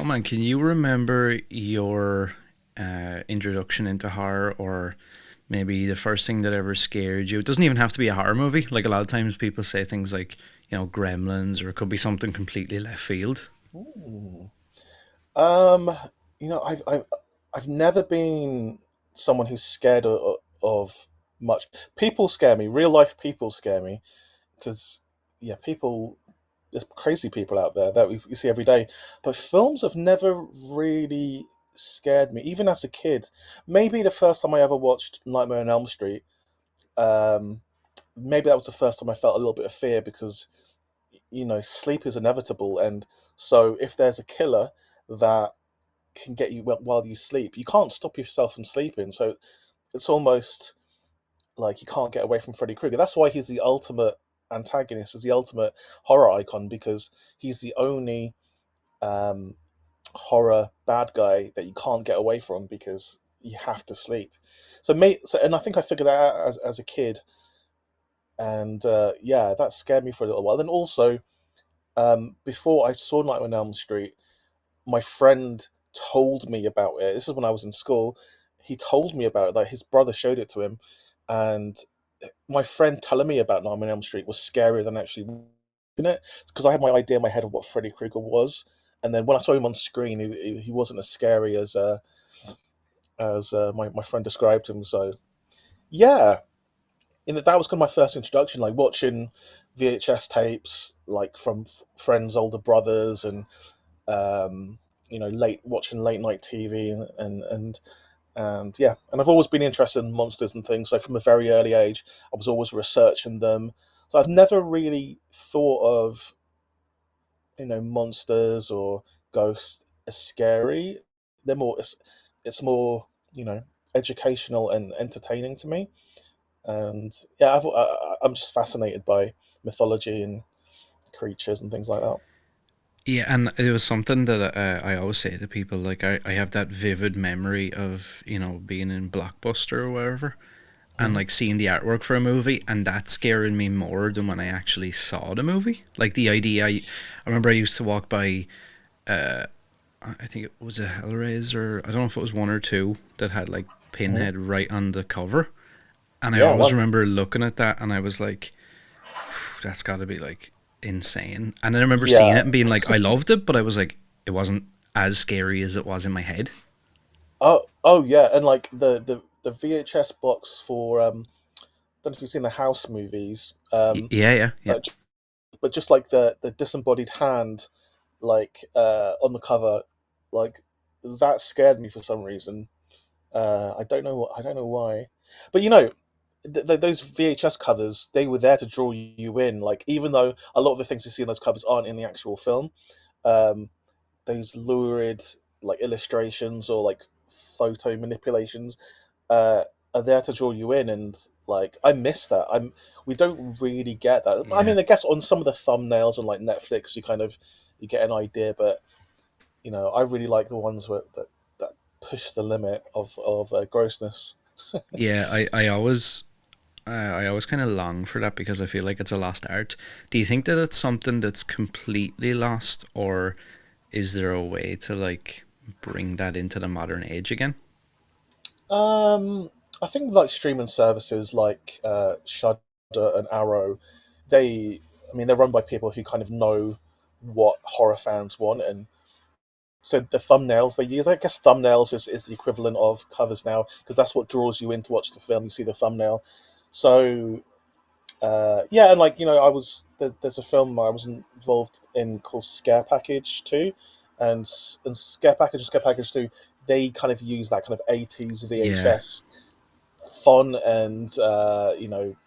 man, can you remember your introduction into horror, or maybe the first thing that ever scared you? It doesn't even have to be a horror movie. Like a lot of times people say things like, Gremlins, or it could be something completely left field. Ooh. Um, I've never been someone who's scared of much. People scare me. Real life people scare me because yeah, people. There's crazy people out there that we see every day. But films have never really scared me, even as a kid. Maybe the first time I ever watched Nightmare on Elm Street, um, maybe that was the first time I felt a little bit of fear because sleep is inevitable, and so if there's a killer that can get you while you sleep, you can't stop yourself from sleeping. So it's almost like you can't get away from Freddy Krueger. That's why he's the ultimate antagonist, is the ultimate horror icon, because he's the only um, horror bad guy that you can't get away from because you have to sleep. And I think I figured that out as a kid, and yeah, that scared me for a little while. Then also, before I saw Nightmare on Elm Street, my friend told me about it. This is when I was in school. He told me about it. Like his brother showed it to him, and my friend telling me about Nightmare on Elm Street was scarier than actually watching it, because I had my idea in my head of what Freddy Krueger was, and then when I saw him on screen, he wasn't as scary as my friend described him. So yeah, that was kind of my first introduction, like watching VHS tapes, like from friends' older brothers, and late watching late night TV, and yeah, and I've always been interested in monsters and things. So from a very early age, I was always researching them. So I've never really thought of monsters or ghosts as scary. It's more educational and entertaining to me. And yeah, I'm just fascinated by mythology and creatures and things like that. Yeah, and it was something that I always say to people. Like, I have that vivid memory of, being in Blockbuster or wherever, and Hmm. like seeing the artwork for a movie, and that scaring me more than when I actually saw the movie. Like the idea, I remember I used to walk by, uh, I think it was a Hellraiser. I don't know if it was one or two that had like Hmm. Pinhead right on the cover, and I Yeah, always one. remember looking at that, and I was like, that's got to be like insane. And I remember seeing Yeah. it and being like, I loved it, but I was like, it wasn't as scary as it was in my head. Oh yeah, and like the VHS box for don't know if you've seen the House movies, Yeah, yeah, yeah, but but just like the disembodied hand, like on the cover, like that scared me for some reason. I don't know why, but those VHS covers, they were there to draw you in. Like even though a lot of the things you see in those covers aren't in the actual film, um, those lurid like illustrations or like photo manipulations uh, are there to draw you in, and like I miss that. We don't really get that. I yeah. mean, I guess on some of the thumbnails on like Netflix, you get an idea, but I really like the ones that push the limit of grossness. Yeah, I always kind of long for that because I feel like it's a lost art. Do you think that it's something that's completely lost, or is there a way to like bring that into the modern age again? Um, I think like streaming services like Shudder and Arrow, I mean, they're run by people who kind of know what horror fans want, and so the thumbnails they use, I guess thumbnails is the equivalent of covers now, because that's what draws you in to watch the film. You see the thumbnail, so yeah, and like there's a film I was involved in called Scare Package Two, and Scare Package Two, they kind of use that kind of 80s Yeah, VHS font and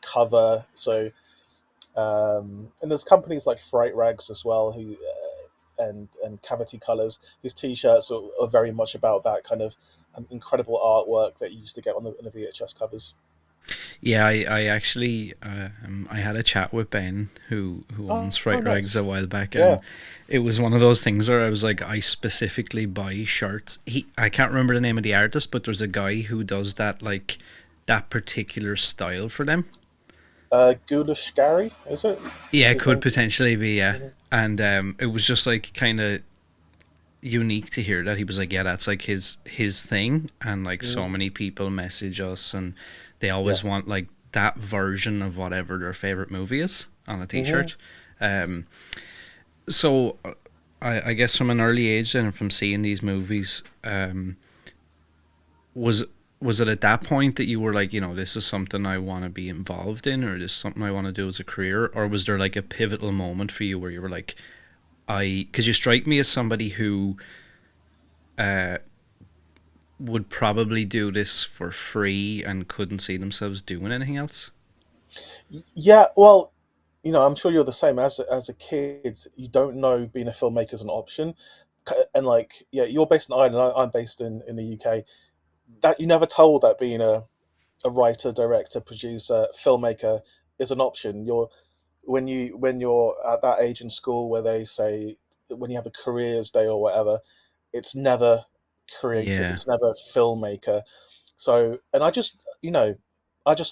cover. So and there's companies like Fright Rags as well, who and Cavity Colors, whose T-shirts are very much about that kind of incredible artwork that you used to get on the VHS covers. yeah. I actually I had a chat with Ben who owns Oh, Fright Rags a nice. while back, and Yeah. it was one of those things where I was like, I specifically buy shirts. I can't remember the name of the artist, but there's a guy who does that, like that particular style for them. Ghoulish Gary, is it? Yeah, Is it his could name? potentially be, yeah. Mhm. And it was just like kind of unique to hear that he was like, yeah, that's like his thing, and like so Mm, many people message us, and they yeah. always want like that version of whatever their favorite movie is on a Hmm. T-shirt. So I guess from an early age then, and from seeing these movies, was was it at that point that you were like, this is something I want to be involved in, or this is something I want to do as a career, or was there like a pivotal moment for you where you were like, because you strike me as somebody who uh, would probably do this for free and couldn't see themselves doing anything else. Yeah, well, I'm sure you're the same. As a kid, you don't know being a filmmaker is an option, and like, yeah, you're based in Ireland, I'm based in the UK. That you never told that being a writer, director, producer, filmmaker is an option. When you're at that age in school where they say when you have a careers day or whatever, it's never creative. Yeah, It's never filmmaker. So, and I just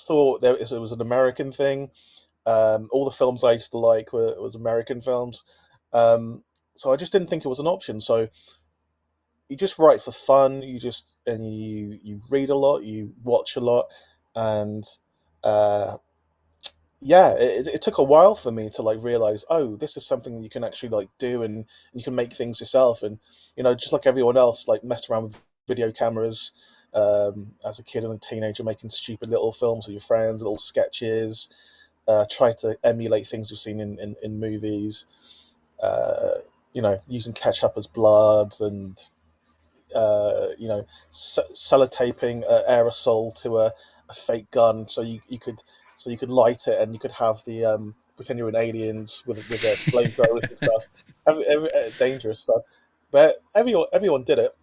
thought it was an American thing. All the films I used to like was American films. Um, so I just didn't think it was an option. So you just write for fun. You read a lot, you watch a lot, and uh, yeah, it took a while for me to like realize, oh, this is something you can actually like do, and you can make things yourself. And just like everyone else, like messed around with video cameras as a kid and a teenager, making stupid little films with your friends, little sketches, try to emulate things you've seen in movies. Uh, using ketchup as bloods, and sellotaping aerosol to a fake gun, so you could light it, and you could have the pretend you're in aliens with their flamethrowers and stuff, dangerous stuff. But everyone did it.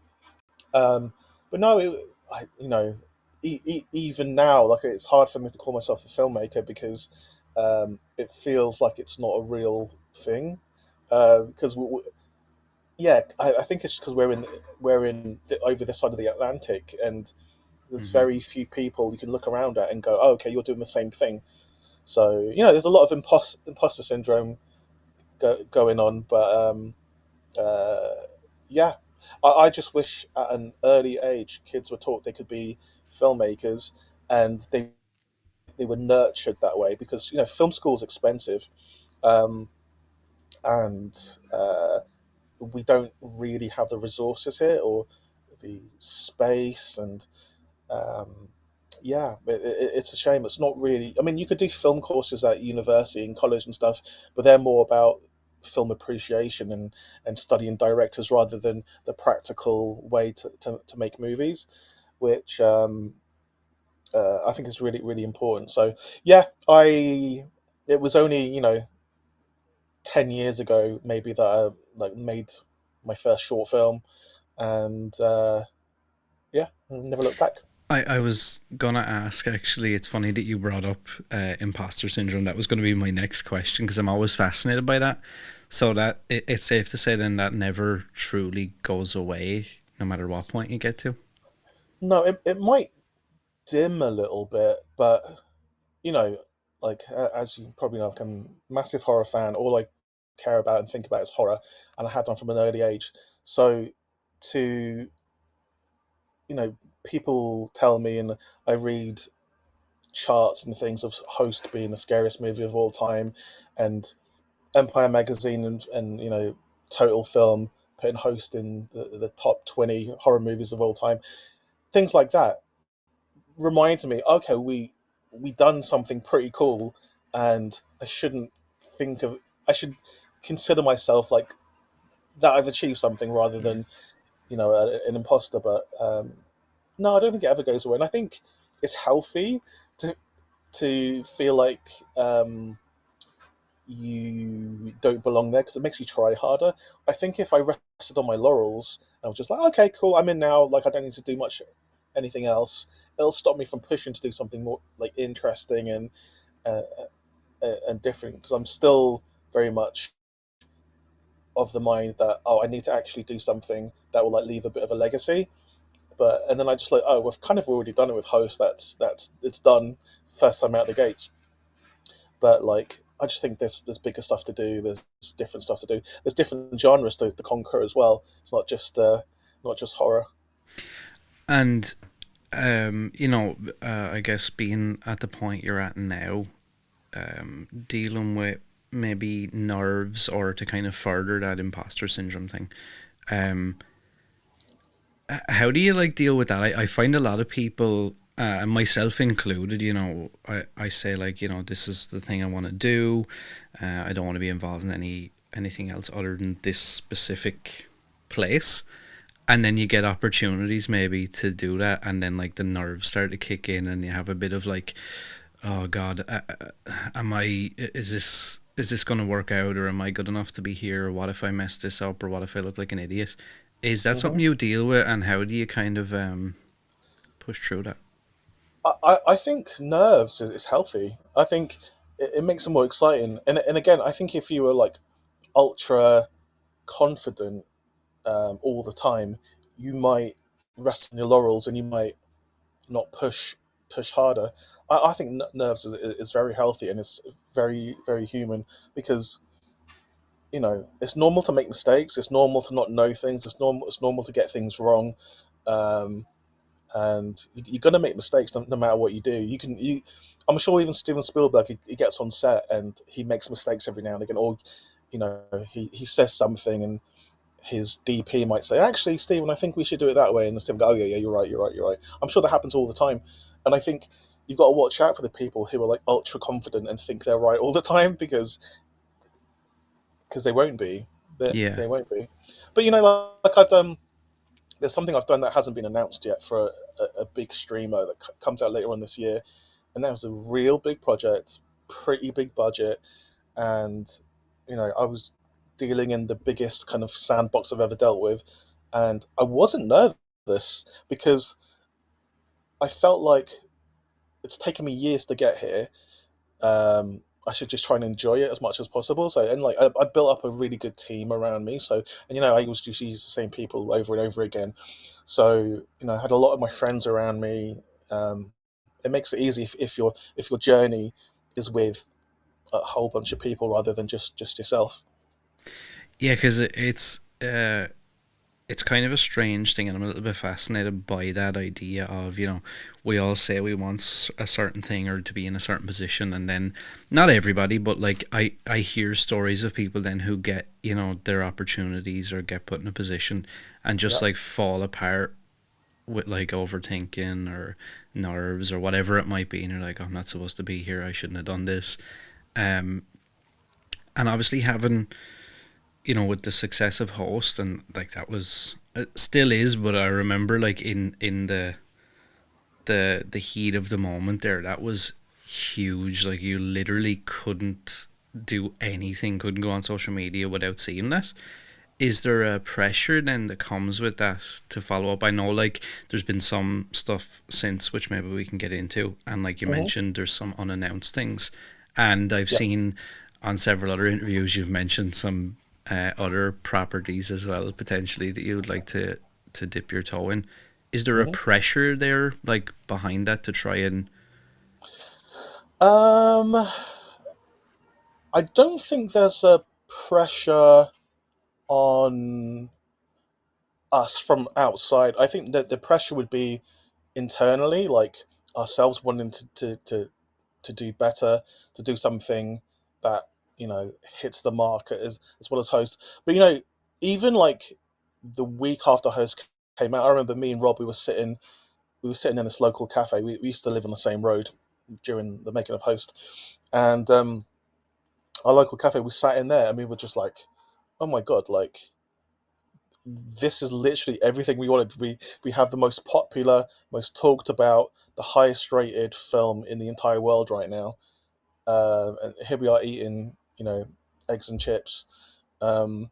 Um, but no, even now, like it's hard for me to call myself a filmmaker because it feels like it's not a real thing. Because yeah, I think it's because over this side of the Atlantic, and there's hmm, very few people you can look around at and go, oh, okay, you're doing the same thing. So there's a lot of imposter syndrome going on, but uh, yeah, I just wish at an early age kids were taught they could be filmmakers, and they were nurtured that way, because film school is expensive, um, and we don't really have the resources here, or the space, and um, yeah, it's a shame. It's not really. I mean, you could do film courses at university and college and stuff, but they're more about film appreciation and studying directors rather than the practical way to make movies, which I think is really really important. So yeah, I it was only 10 years ago maybe that I like made my first short film, and yeah, never looked back. I was gonna ask actually. It's funny that you brought up imposter syndrome. That was going to be my next question because I'm always fascinated by that. So that it's safe to say then that never truly goes away, no matter what point you get to. No, it might dim a little bit, but you know, like as you probably know, like, I'm a massive horror fan. All I care about and think about is horror, and I had done from an early age. So to people tell me, and I read charts and things of Host being the scariest movie of all time, and Empire magazine and Total Film putting Host in the top 20 horror movies of all time. Things like that reminds me, okay, we done something pretty cool, and think of I should consider myself like that I've achieved something rather than an imposter. But no, I don't think it ever goes away, and I think it's healthy to feel like you don't belong there, because it makes you try harder. I think if I rested on my laurels, I was just like, okay, cool, I'm in now. Like I don't need to do much anything else. It'll stop me from pushing to do something more like interesting uh, and different, because I'm still very much of the mind that, oh, I need to actually do something that will like leave a bit of a legacy. But and then I just like, oh, we've kind of already done it with Host. That's it's done first time out the gates. But like I just think there's bigger stuff to do. There's different stuff to do. There's different genres to conquer as well. It's not just horror. And I guess being at the point you're at now, dealing with maybe nerves or to kind of further that imposter syndrome thing. Um, how do you like deal with that? I find a lot of people, and myself included, I say like, this is the thing I want to do. I don't want to be involved in anything else other than this specific place. And then you get opportunities maybe to do that, and then like the nerves start to kick in, and you have a bit of like, oh God, am I? Is this going to work out, or am I good enough to be here? Or what if I mess this up, or what if I look like an idiot? Is that something Hmm. you deal with, and how do you kind of push through that? I think nerves is healthy. I think it makes them more exciting. And again, I think if you were like ultra confident all the time, you might rest on your laurels and you might not push harder. I think nerves is very healthy and it's very human because it's normal to make mistakes. It's normal to not know things. It's normal to get things wrong. Um, and you're gonna make mistakes no matter what you do. I'm sure even Steven Spielberg, he gets on set and he makes mistakes every now and again, or he says something and his DP might say, "Actually, Steven, I think we should do it that way," and the Steven go, "Oh yeah, yeah, you're right." I'm sure that happens all the time, and I think you've got to watch out for the people who are like ultra confident and think they're right all the time because they won't be. Yeah, They won't be. But like I've done there's something I've done that hasn't been announced yet for a big streamer that comes out later on this year, and that was a real big project, pretty big budget, and I was dealing in the biggest kind of sandbox I've ever dealt with, and I wasn't nervous because I felt like it's taken me years to get here. I should just try and enjoy it as much as possible. So, and like I built up a really good team around me. So, and I always just use the same people over and over again. So, I had a lot of my friends around me. Um, it makes it easy if your journey is with a whole bunch of people rather than just yourself. yeah, because it's kind of a strange thing, and I'm a little bit fascinated by that idea of, we all say we want a certain thing or to be in a certain position, and then not everybody, but like I hear stories of people then who get, their opportunities or get put in a position and just Yeah. like fall apart with like overthinking or nerves or whatever it might be, and you're like, I'm not supposed to be here, I shouldn't have done this. Um, and obviously having, with the success of Host, and like that was, it still is, but I remember like in the heat of the moment there, that was huge. Like you literally couldn't do anything, couldn't go on social media without seeing that. Is there a pressure then that comes with that to follow up? I know like there's been some stuff since which maybe we can get into, and like you Hmm. mentioned, there's some unannounced things, and I've Yeah. seen on several other interviews you've mentioned some other properties as well potentially that you would like to dip your toe in. Is there a Hmm. pressure there like behind that to try and? Um, I don't think there's a pressure on us from outside. I think that the pressure would be internally, like ourselves wanting to do better, to do something that hits the mark as well as host. But even like the week after host came out, I remember me and Rob we were sitting in this local cafe. We used to live on the same road during the making of host, and our local cafe. We sat in there and we were just like, oh my god, like this is literally everything we wanted. We have the most popular, most talked about, the highest rated film in the entire world right now, and here we are eating, eggs and chips. Um,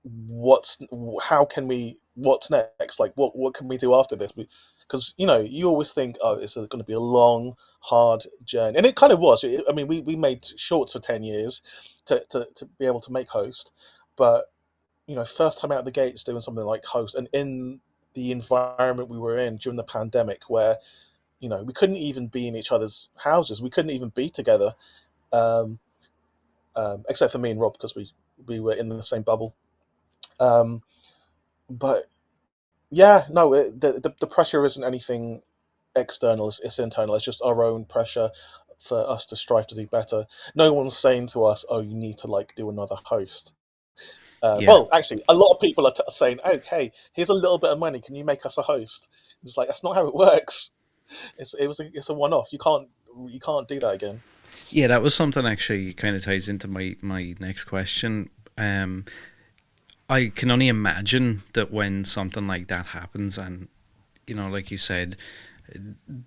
what's how can we? What's next? Like, what can we do after this? Because you always think, oh, it's going to be a long, hard journey, and it kind of was. I mean, we made shorts for 10 years to be able to make host, but first time out of the gates doing something like host, and in the environment we were in during the pandemic, where we couldn't even be in each other's houses, we couldn't even be together, um, except for me and Rob because we were in the same bubble. Um, but yeah, no, the pressure isn't anything external; it's internal. It's just our own pressure for us to strive to do better. No one's saying to us, "Oh, you need to like do another host." Yeah. Well, actually, a lot of people are saying, "Oh, hey, here's a little bit of money. Can you make us a host?" It's like that's not how it works. It's a one off. You can't do that again. Yeah, that was something actually kind of ties into my next question. Um, I can only imagine that when something like that happens, and like you said,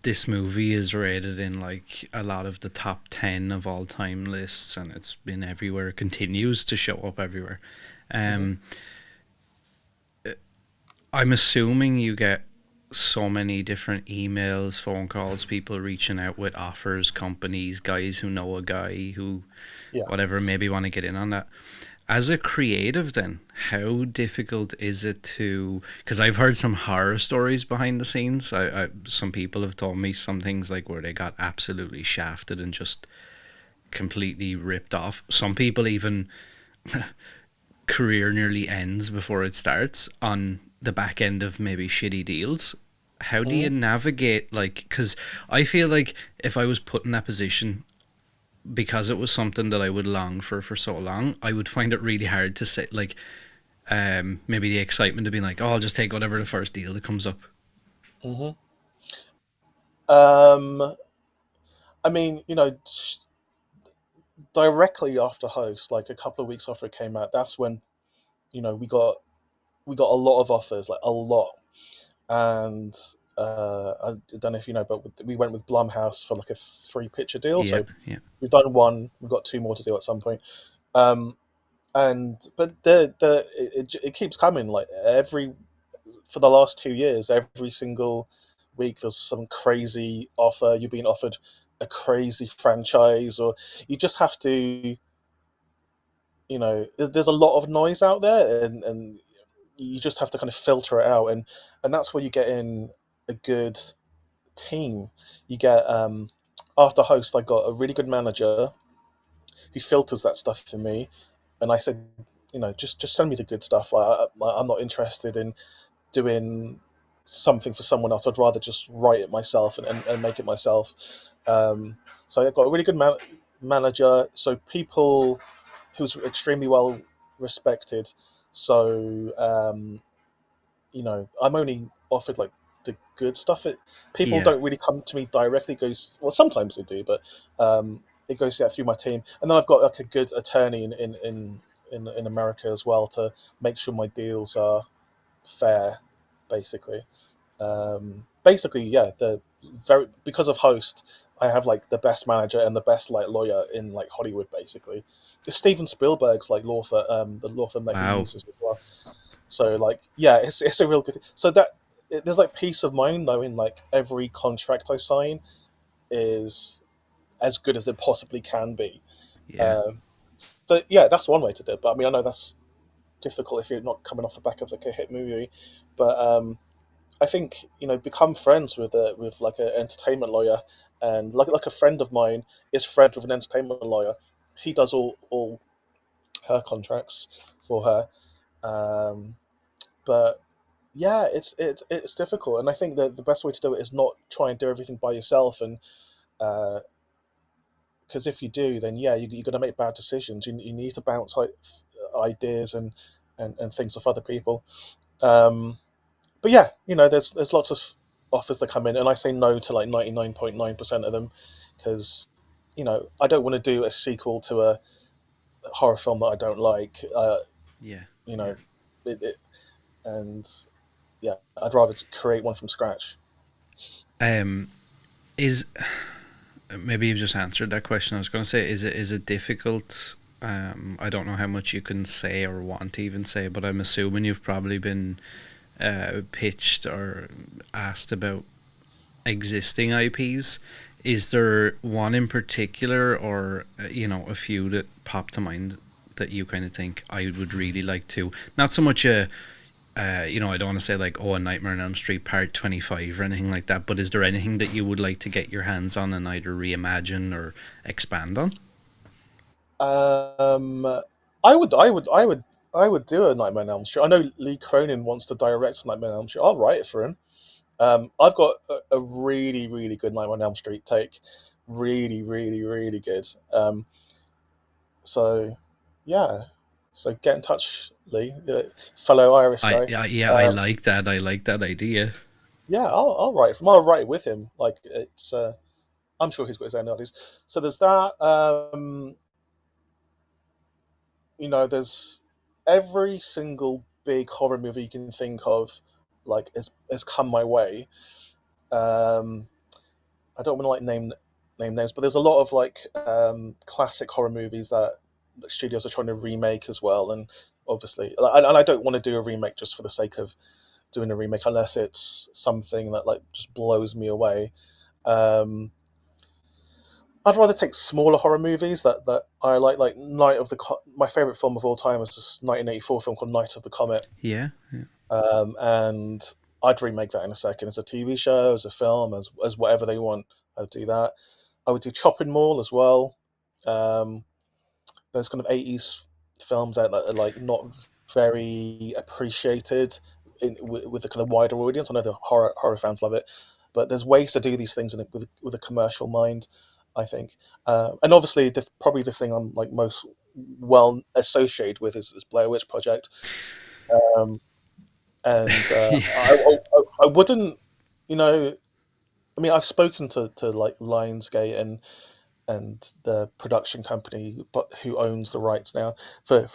this movie is rated in like a lot of the top 10 of all time lists, and it's been everywhere, continues to show up everywhere. Hmm. Um, I'm assuming you get so many different emails, phone calls, people reaching out with offers, companies, guys who know a guy who, Yeah. whatever, maybe want to get in on that. As a creative, then, how difficult is it to? Because I've heard some horror stories behind the scenes. Some people have told me some things like where they got absolutely shafted and just completely ripped off. Some people even career nearly ends before it starts on the back end of maybe shitty deals. How do you Hmm. navigate, like, because I feel like if I was put in that position, because it was something that I would long for so long, I would find it really hard to say, like, maybe the excitement of being like, oh, I'll just take whatever the first deal that comes up. Hmm. Um, I mean, directly after Host, like a couple of weeks after it came out, that's when we got a lot of offers, like a lot, and I don't know if you know, but we went with Blumhouse for like a three picture deal. Yeah, So yeah, we've done one, we've got two more to do at some point. Um, and but it keeps coming like every for the last 2 years, every single week there's some crazy offer. You've been offered a crazy franchise, or you just have to, there's a lot of noise out there, and you just have to kind of filter it out, and that's where you get in a good team. You get after Host, I got a really good manager who filters that stuff for me, and I said, just send me the good stuff. I'm not interested in doing something for someone else. I'd rather just write it myself and make it myself. Um, so I've got a really good manager. So people who's extremely well respected. So I'm only offered like the good stuff. People yeah, don't really come to me directly. It goes well, sometimes they do, but it goes through my team. And then I've got like a good attorney in America as well to make sure my deals are fair, basically. Basically, yeah, the very because of Host, I have like the best manager and the best like lawyer in like Hollywood, basically. It's Steven Spielberg's like law firm, the law firm that he wow, uses as well. So like, yeah, it's a real good. So there's like peace of mind knowing like every contract I sign is as good as it possibly can be. yeah, Um, so yeah, that's one way to do it. But I mean, I know that's difficult if you're not coming off the back of like a hit movie. But I think become friends with like an entertainment lawyer, and like a friend of mine is friend with an entertainment lawyer. He does all her contracts for her. Um, but yeah, it's difficult, and I think that the best way to do it is not try and do everything by yourself, and because if you do, then yeah, you're going to make bad decisions. You need to bounce like ideas and things off other people. Um, but yeah, there's lots of offers that come in, and I say no to like 99.9% of them because I don't want to do a sequel to a horror film that I don't like. yeah, You yeah. know, it, and yeah, I'd rather create one from scratch. Um, is maybe you've just answered that question. I was going to say, is it difficult? I don't know how much you can say or want to even say, but I'm assuming you've probably been pitched or asked about existing IPs. Is there one in particular, or a few that pop to mind that you kind of think I would really like to? Not so much I don't want to say like, oh, a Nightmare on Elm Street Part 25 or anything like that, but is there anything that you would like to get your hands on and either reimagine or expand on? Um, I would do a Nightmare on Elm Street. I know Lee Cronin wants to direct Nightmare on Elm Street. I'll write it for him. I've got a really, really good Nightmare on Elm Street take. Really, really, really good. So, yeah. So get in touch, Lee, fellow Irish guy. Yeah, I Um, like that. I like that idea. yeah, I'll write it. I'll write it with him. Like it's, I'm sure he's got his own ideas. So there's that. There's every single big horror movie you can think of, like has come my way. Um, I don't want to like name names, but there's a lot of like classic horror movies that studios are trying to remake as well, and obviously, and I don't want to do a remake just for the sake of doing a remake unless it's something that like just blows me away. Um, I'd rather take smaller horror movies that I like Night of the my favorite film of all time is this 1984 film called Night of the Comet, Yeah, yeah, and I'd remake that in a second as a TV show, as a film, as whatever they want. I'd do that. I would do Chopping Mall as well. Um, those kind of 80s films that are like not very appreciated with the kind of wider audience. I know the horror fans love it, but there's ways to do these things with a commercial mind, I think. And obviously, probably the thing I'm like most well associated with is Blair Witch Project. Um, and yeah, I wouldn't, you know, I mean, I've spoken to like Lionsgate and the production company, but who owns the rights now for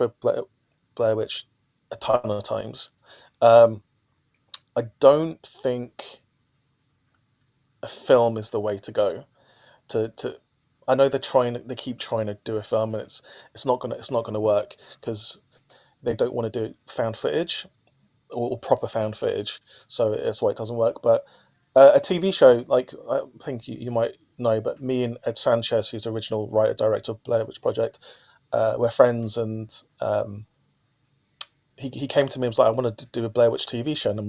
Blair Witch a ton of times. Um, I don't think a film is the way to go. To I know they keep trying to do a film, and it's not gonna work because they don't want to do found footage or proper found footage, so that's why it doesn't work. But a TV show, like I think you might know, but me and Ed Sanchez, who's the original writer director of Blair Witch Project, we're friends, and he came to me and was like, "I wanted to do a Blair Witch TV show," and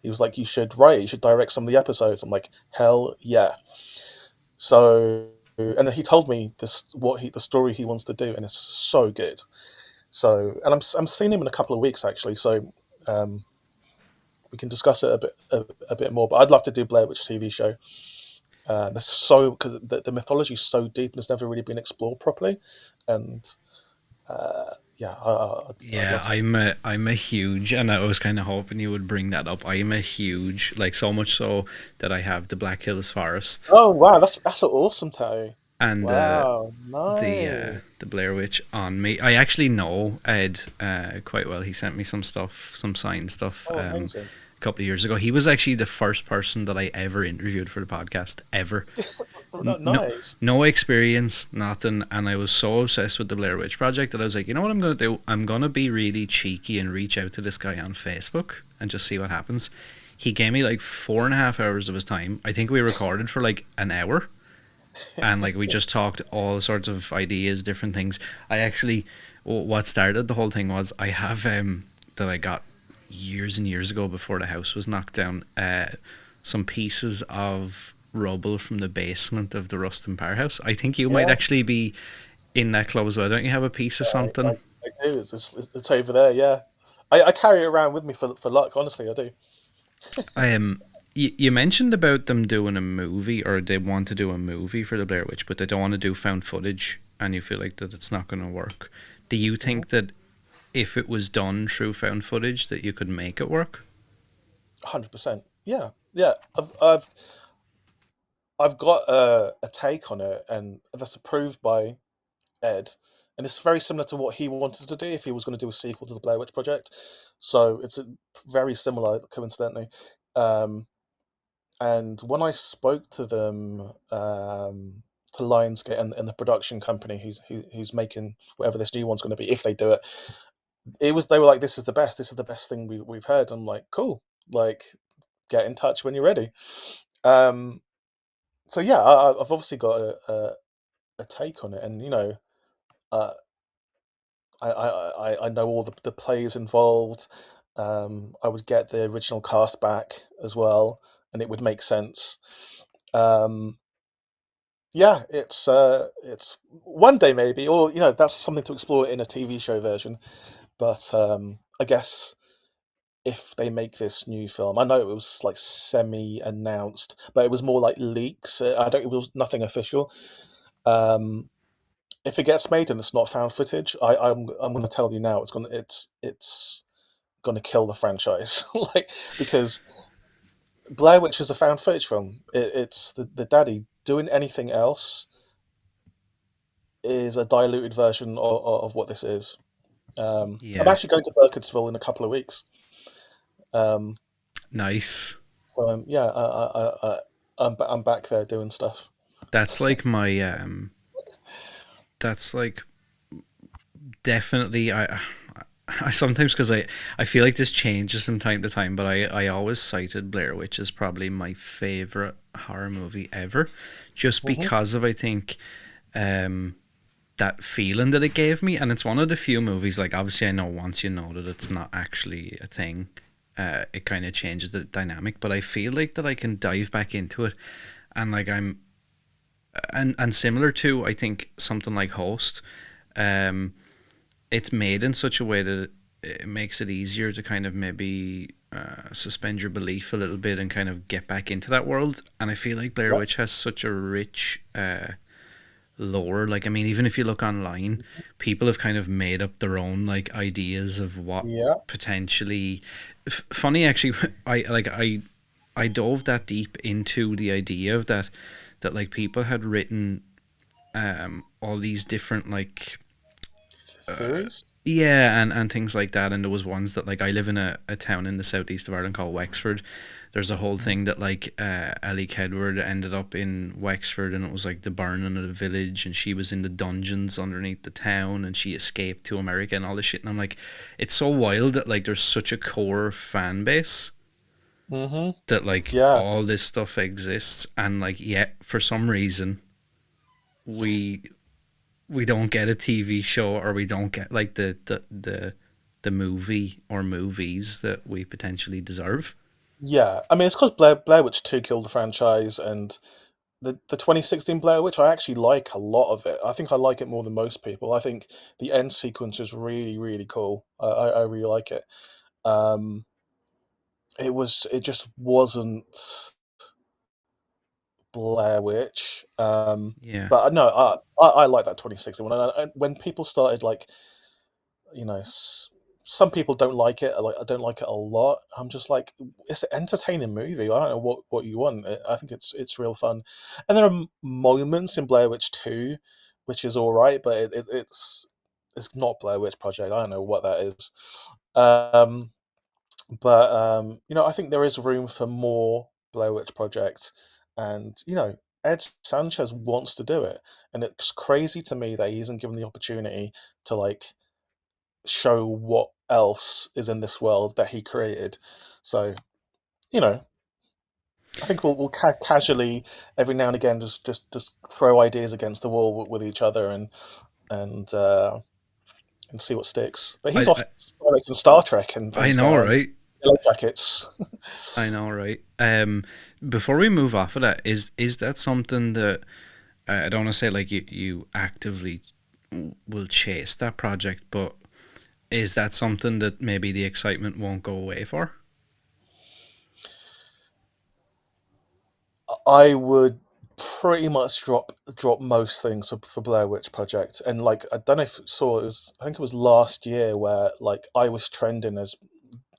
he was like, "You should write, you should direct some of the episodes." I'm like, "Hell yeah!" So, and then he told me the story he wants to do, and it's so good. So, and I'm seeing him in a couple of weeks actually. So, um, we can discuss it a bit more. But I'd love to do Blair Witch TV show. There's so because the mythology is so deep and it's never really been explored properly, and yeah, I'd yeah. love to. I'm a huge, and I was kind of hoping you would bring that up. I'm a huge, like so much so that I have the Black Hills Forest Oh wow, that's an awesome tattoo. and Wow, the nice. the Blair Witch on me. I actually know Ed quite well. He sent me some stuff, some signed stuff, Oh, amazing. a couple of years ago. He was actually the first person that I ever interviewed for the podcast ever. No, Nice. no experience, nothing, and I was so obsessed with the Blair Witch Project that I was like, you know what I'm gonna do? I'm gonna be really cheeky and reach out to this guy on Facebook and just see what happens. He gave me like 4.5 hours of his time. I think we recorded for like an hour, and like we just talked all sorts of ideas, different things. I actually, what started the whole thing was I have that I got years and years ago before the house was knocked down. Some pieces of rubble from the basement of the Ruston Power House. I think you might Yeah, actually be in that club as well. Don't you have a piece of I, I, something? I do. It's over there. Yeah, I carry it around with me for luck. Honestly, I do. You mentioned about them doing a movie, or they want to do a movie for the Blair Witch, but they don't want to do found footage, and you feel like that it's not going to work. Do you Mhm. think that if it was done through found footage, that you could make it work? 100%. Yeah, yeah. I've got a take on it, and that's approved by Ed, and it's very similar to what he wanted to do if he was going to do a sequel to the Blair Witch Project. So it's very similar, coincidentally. Um, and when I spoke to them, to Lionsgate and the production company who's making whatever this new one's going to be, if they do it, they were like, "This is the best. This is the best thing we've heard." I'm like, "Cool. Like, get in touch when you're ready." Um, so yeah, I've obviously got a take on it, and uh, I know all the players involved. I would get the original cast back as well, and it would make sense. Um, yeah, it's one day maybe, or that's something to explore in a TV show version. But I guess if they make this new film, I know it was like semi-announced, but it was more like leaks. I don't. It was nothing official. Um, if it gets made and it's not found footage, I'm going to tell you now, it's going to kill the franchise. Like, because Blair Witch is a found footage film. It's the daddy. Doing anything else is a diluted version of what this is. I'm Yeah, actually going to Burkittsville in a couple of weeks. Um, nice. so yeah, I'm back there doing stuff. That's like my that's like definitely I sometimes because I feel like this changes from time to time, but I always cited Blair Witch as probably my favorite horror movie ever, just Hmm. because of I think um that feeling that it gave me, and it's one of the few movies like obviously I know once you know that it's not actually a thing, it kind of changes the dynamic, but I feel like that I can dive back into it and like I'm and similar to I think something like Host, um it's made in such a way that it makes it easier to kind of maybe suspend your belief a little bit and kind of get back into that world. And I feel like Blair Yeah, Witch has such a rich lore. Like, I mean, even if you look online, people have kind of made up their own like ideas of what yeah. potentially. Funny, actually, I dove that deep into the idea of that like people had written all these different like Theories. yeah, and things like that. And there was ones that like I live in a town in the southeast of Ireland called Wexford. There's a whole thing that like Ellie Kedward ended up in Wexford, and it was like the burning of the village, and she was in the dungeons underneath the town, and she escaped to America and all this shit. And I'm like, it's so wild that like there's such a core fan base Hmm. that like Yeah, all this stuff exists, and like yet for some reason we we don't get a TV show, or we don't get like the movie or movies that we potentially deserve. yeah. I mean, it's because Blair Witch 2 killed the franchise, and the 2016 Blair Witch, I actually like a lot of it. I think I like it more than most people. I think the end sequence is really, really cool. I really like it. Um, it just wasn't Blair Witch. Yeah. But no, I like that 2016 one. And when people started like, you know, some people don't like it. I don't like it a lot. I'm just like, it's an entertaining movie. I don't know what you want. I think it's real fun, and there are moments in Blair Witch 2, which is all right, but it's not Blair Witch Project. I don't know what that is. Um, but I think there is room for more Blair Witch Project, and Ed Sanchez wants to do it, and it's crazy to me that he isn't given the opportunity to like show what else is in this world that he created. So, you know, I think we'll casually every now and again just throw ideas against the wall with each other and uh, and see what sticks. But he's I off directing Star Trek and I things know, now, and right? Yellow Jackets. I know, right? Before we move off of that, is that something that I don't want to say like you actively will chase that project, but is that something that maybe the excitement won't go away for? I would pretty much drop most things for Blair Witch Project, and like I don't know if you saw it was I think it was last year where like I was trending as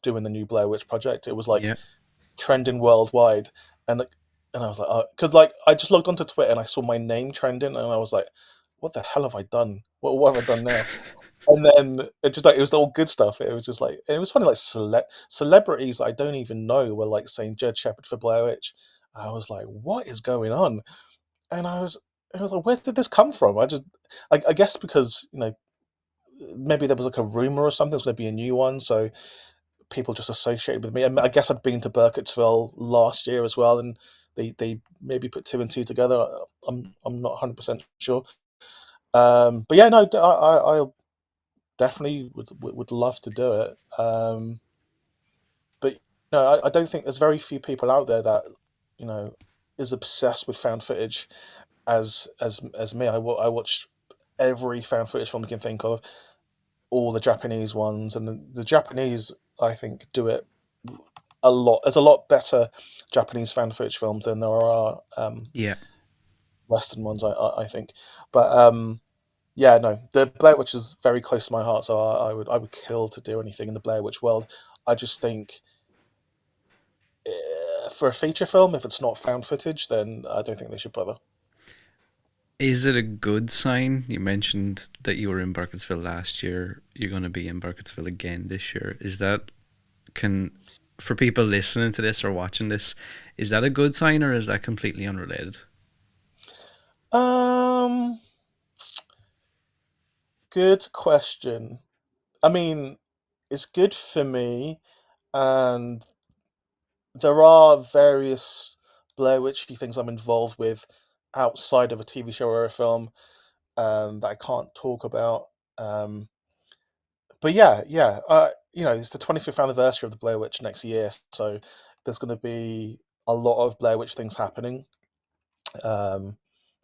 doing the new Blair Witch Project. It was like Yeah. trending worldwide, and and I was like, because like I just logged onto Twitter and I saw my name trending, and I was like, what the hell have I done? What have I done now? And then it just like it was all good stuff. It was just like and it was funny, like celebrities I don't even know were like saying Jed Shepherd for Blair Witch. I was like, what is going on? And I was like, where did this come from? I guess because maybe there was like a rumor or something. There's going to be a new one, so people just associated with me. And I guess I'd been to Burkittsville last year as well, and they maybe put two and two together. I'm not 100% sure. But yeah, no, I definitely would love to do it. But no, I don't think there's very few people out there that you know is obsessed with found footage. as me. I watch every found footage film you can think of, all the Japanese ones, and the Japanese I think do it a lot. There's a lot better Japanese found footage films than there are Yeah. Western ones. I think, but yeah, no, the Blair Witch is very close to my heart, so I would kill to do anything in the Blair Witch world. I just think for a feature film, if it's not found footage, then I don't think they should bother. Is it a good sign? You mentioned that you were in Burkittsville last year. You're going to be in Burkittsville again this year. Is that can for people listening to this or watching this, is that a good sign or is that completely unrelated? Um, Good question. I mean, it's good for me, and there are various Blair Witchy things I'm involved with outside of a TV show or a film that I can't talk about. Um, but yeah, yeah, it's the 25th anniversary of the Blair Witch next year, so there's going to be a lot of Blair Witch things happening. Um,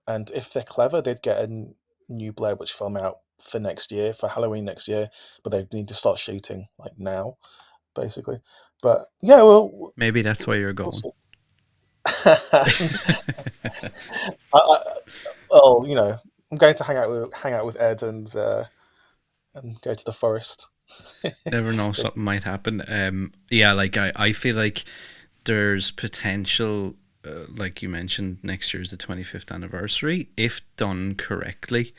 and if they're clever, they'd get a new Blair Witch film out for next year, for Halloween next year, but they need to start shooting like now, basically. But yeah, well, Maybe that's why you're we'll going. see. I, well, I'm going to hang out with Ed and go to the forest. Never know, Go- something might happen. Yeah, like I feel like there's potential, like you mentioned, next year's the 25th anniversary. If done correctly,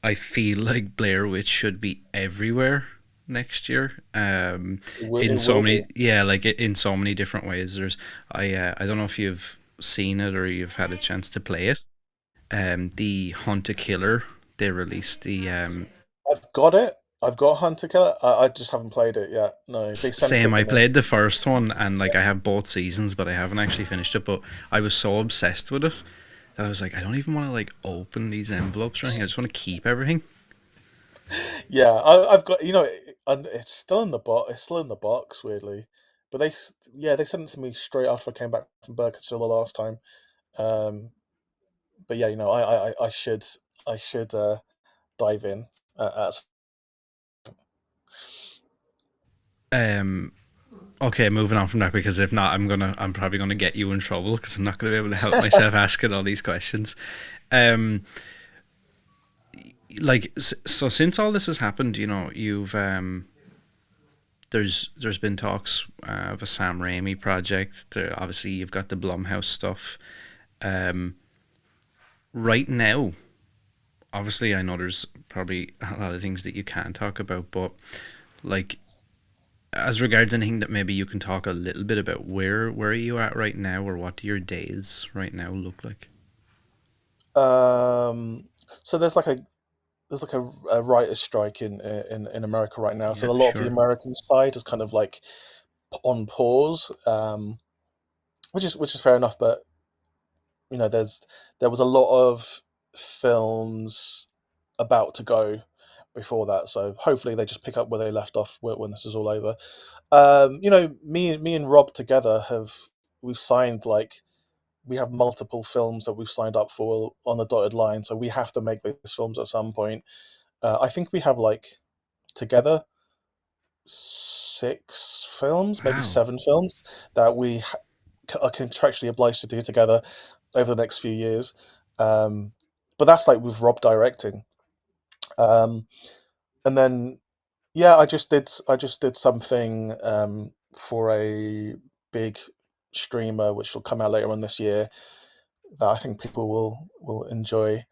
I feel like Blair Witch should be everywhere next year. In It so will be. many, yeah, like in so many different ways. I don't know if you've seen it or you've had a chance to play it. The Hunt a Killer. They released the I've got it. I've got Hunter Killer. I just haven't played it yet. No, they sent same. it I to me. played the first one and like I have both seasons, but I haven't actually finished it. But I was so obsessed with it that I was like, I don't even want to like open these envelopes or anything. I just want to keep everything. Yeah, I've got. And it's still in the box. It's still in the box, weirdly. But yeah, they sent it to me straight after I came back from Burkittsville the last time. Um, but yeah, I should dive in. At Um, okay, moving on from that because if not, I'm probably gonna get you in trouble because I'm not gonna be able to help myself asking all these questions. Um, like so since all this has happened, you've there's been talks of a Sam Raimi project. Obviously, you've got the Blumhouse stuff. Um, right now, obviously, I know there's probably a lot of things that you can't talk about, but like as regards anything that maybe you can talk a little bit about, where are you at right now, or what do your days right now look like? um, so there's like a writer's strike in America right now. Yeah, So a lot of the sure. American side is kind of like on pause, which is fair enough. But there was a lot of films about to go before that, so hopefully they just pick up where they left off when this is all over. Me and Rob together we've signed like we have multiple films that we've signed up for on the dotted line, so we have to make these films at some point. I think we have like together 6 films, maybe Wow. 7 films that are contractually obliged to do together over the next few years. Um, but that's like with Rob directing. Um, and then yeah, I just did something for a big streamer which will come out later on this year that I think people will enjoy.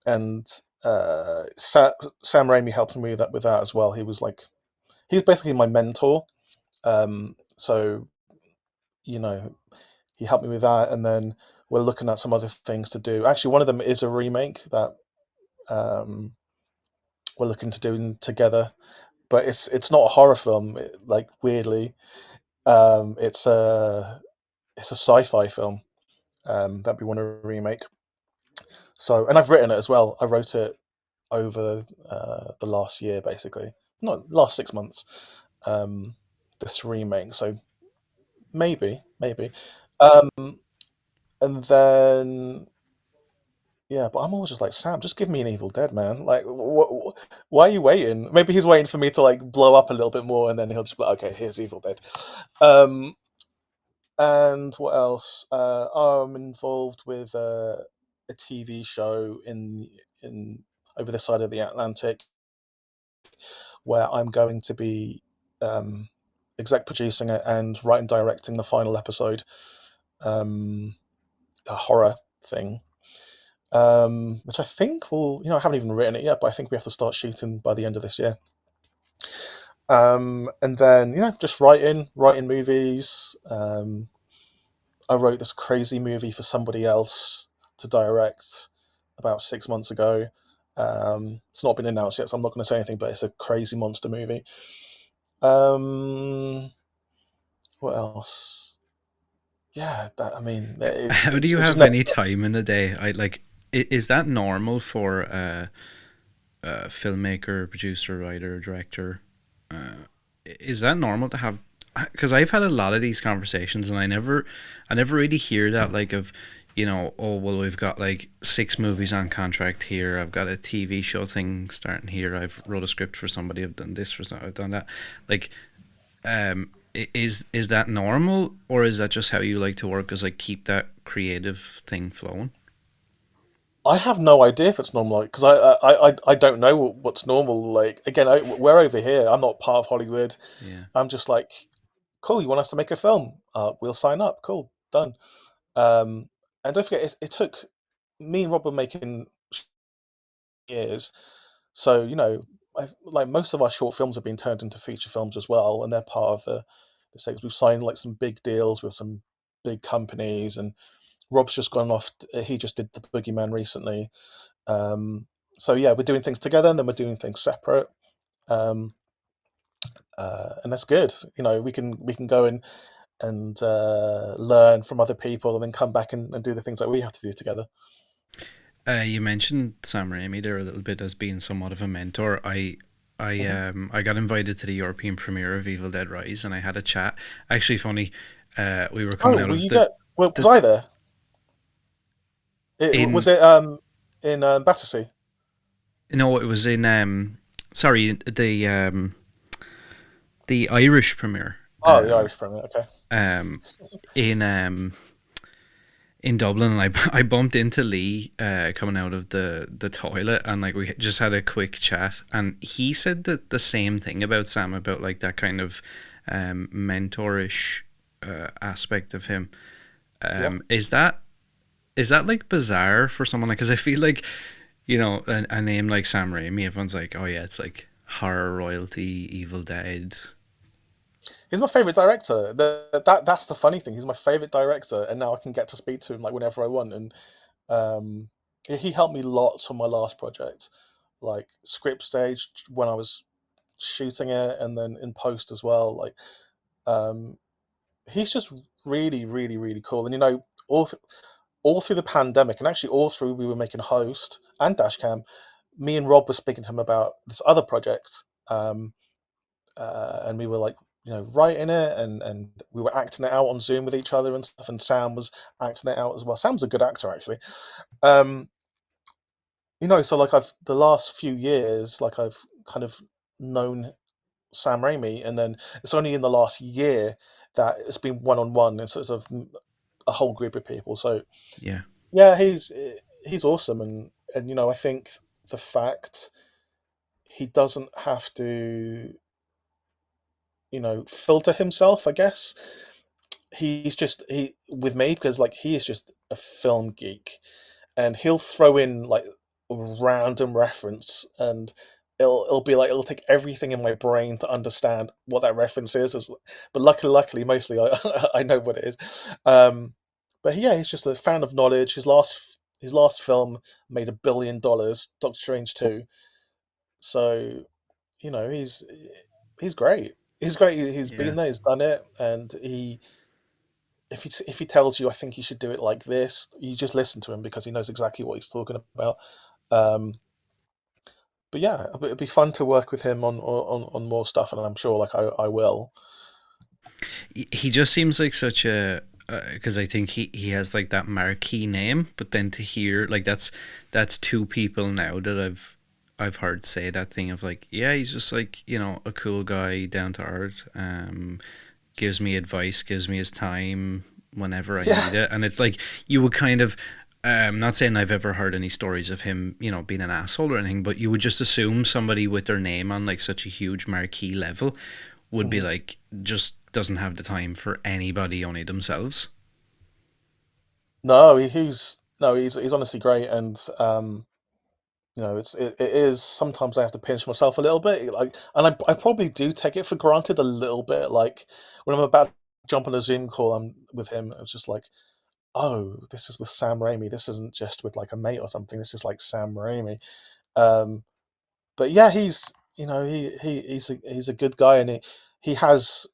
And Sam Raimi helped me with that as well. He's basically my mentor. So you know he helped me with that, and then we're looking at some other things to do. Actually, one of them is a remake that um, we're looking to do together, but it's not a horror film. Like weirdly, it's a sci-fi film that we want to remake. So, and I've written it as well. I wrote it over the last year, basically, not last 6 months. Um, this remake, so maybe. Um, and then yeah, but I'm always just like, Sam, just give me an Evil Dead, man. Like, why are you waiting? Maybe he's waiting for me to like blow up a little bit more, and then he'll just be like, okay, here's Evil Dead. Um, and what else? I'm involved with a TV show in over the side of the Atlantic, where I'm going to be um, exec producing it and writing directing the final episode, a horror thing, which I think will, I haven't even written it yet, but I think we have to start shooting by the end of this year. And then, just writing movies. I wrote this crazy movie for somebody else to direct about 6 months ago. It's not been announced yet, so I'm not going to say anything, but it's a crazy monster movie. Um, what else? Yeah, I mean, How do you it's just have never. any time in a day? I like, is that normal for a filmmaker, producer, writer, director? Uh, is that normal to have? Because I've had a lot of these conversations, and I never really hear that like of, oh well, we've got like 6 movies on contract here. I've got a TV show thing starting here. I've wrote a script for somebody. I've done this for somebody. I've done that. Like, is that normal, or is that just how you like to work? Is like keep that creative thing flowing? I have no idea if it's normal because I don't know what's normal. Like again, we're over here. I'm not part of Hollywood. Yeah. I'm just like, cool. You want us to make a film? We'll sign up. Cool, done. Um, and don't forget, it took me and Rob were making years. So like most of our short films have been turned into feature films as well, and they're part of the series. We've signed like some big deals with some big companies, and Rob's just gone off. He just did the Boogeyman recently. Um, so yeah, we're doing things together, and then we're doing things separate, um, and that's good. We can go and learn from other people, and then come back and do the things that we have to do together. You mentioned Sam Raimi there a little bit as being somewhat of a mentor. Hmm. I got invited to the European premiere of Evil Dead Rise, and I had a chat. Actually, funny, we were coming Oh, out were of you there? Was the I there? Was in it in Battersea? no, it was in sorry, the Irish premiere Oh, the Irish Premier. Okay. um in in Dublin, and I bumped into Lee coming out of the toilet, and like we just had a quick chat, and he said that the same thing about Sam, about like that kind of mentorish aspect of him. Yeah. Is that like bizarre for someone like? Because I feel like a name like Sam Raimi, everyone's like, oh yeah, it's like horror royalty, Evil Dead. He's my favorite director. That's the funny thing. He's my favorite director, and now I can get to speak to him like whenever I want. And um, he helped me lots on my last project, like script stage when I was shooting it, and then in post as well. Like um, he's just really, really, really cool. And all through the pandemic, and actually all through we were making Host and Dashcam, me and Rob were speaking to him about this other project. And we were like, writing it, and we were acting it out on Zoom with each other and stuff. And Sam was acting it out as well. Sam's a good actor, actually. Um, so like I've the last few years, like I've kind of known Sam Raimi, and then it's only in the last year that it's been one on one and sort of a whole group of people. So Yeah, yeah, he's awesome, and I think the fact he doesn't have to filter himself, I guess. He's just he with me because like he is just a film geek, and he'll throw in like a random reference, and it'll be like it'll take everything in my brain to understand what that reference is. But luckily, mostly I know what it is. Um, but yeah, he's just a fan of knowledge. His last film made $1 billion, Doctor Strange 2. So he's great. He's great. He's yeah. been there. He's done it, and if he tells you, I think you should do it like this, you just listen to him because he knows exactly what he's talking about. Um, but yeah, it'd be fun to work with him on more stuff, and I'm sure like I will. He just seems like such because I think he has like that marquee name, but then to hear like that's two people now that I've heard say that thing of like, yeah, he's just like, you know, a cool guy, down to earth, gives me advice, gives me his time whenever I Yeah. need it. And it's like you would kind of, not saying I've ever heard any stories of him, you know, being an asshole or anything, but you would just assume somebody with their name on like such a huge marquee level would be Mhm. like, just doesn't have the time for anybody, only themselves. No, he's no, he's honestly great, and it is sometimes I have to pinch myself a little bit, like, and I probably do take it for granted a little bit. Like when I'm about to jump on a Zoom call, I'm with him. It's just like, oh, this is with Sam Raimi. This isn't just with like a mate or something. This is like Sam Raimi. Um, but yeah, he's a good guy, and he has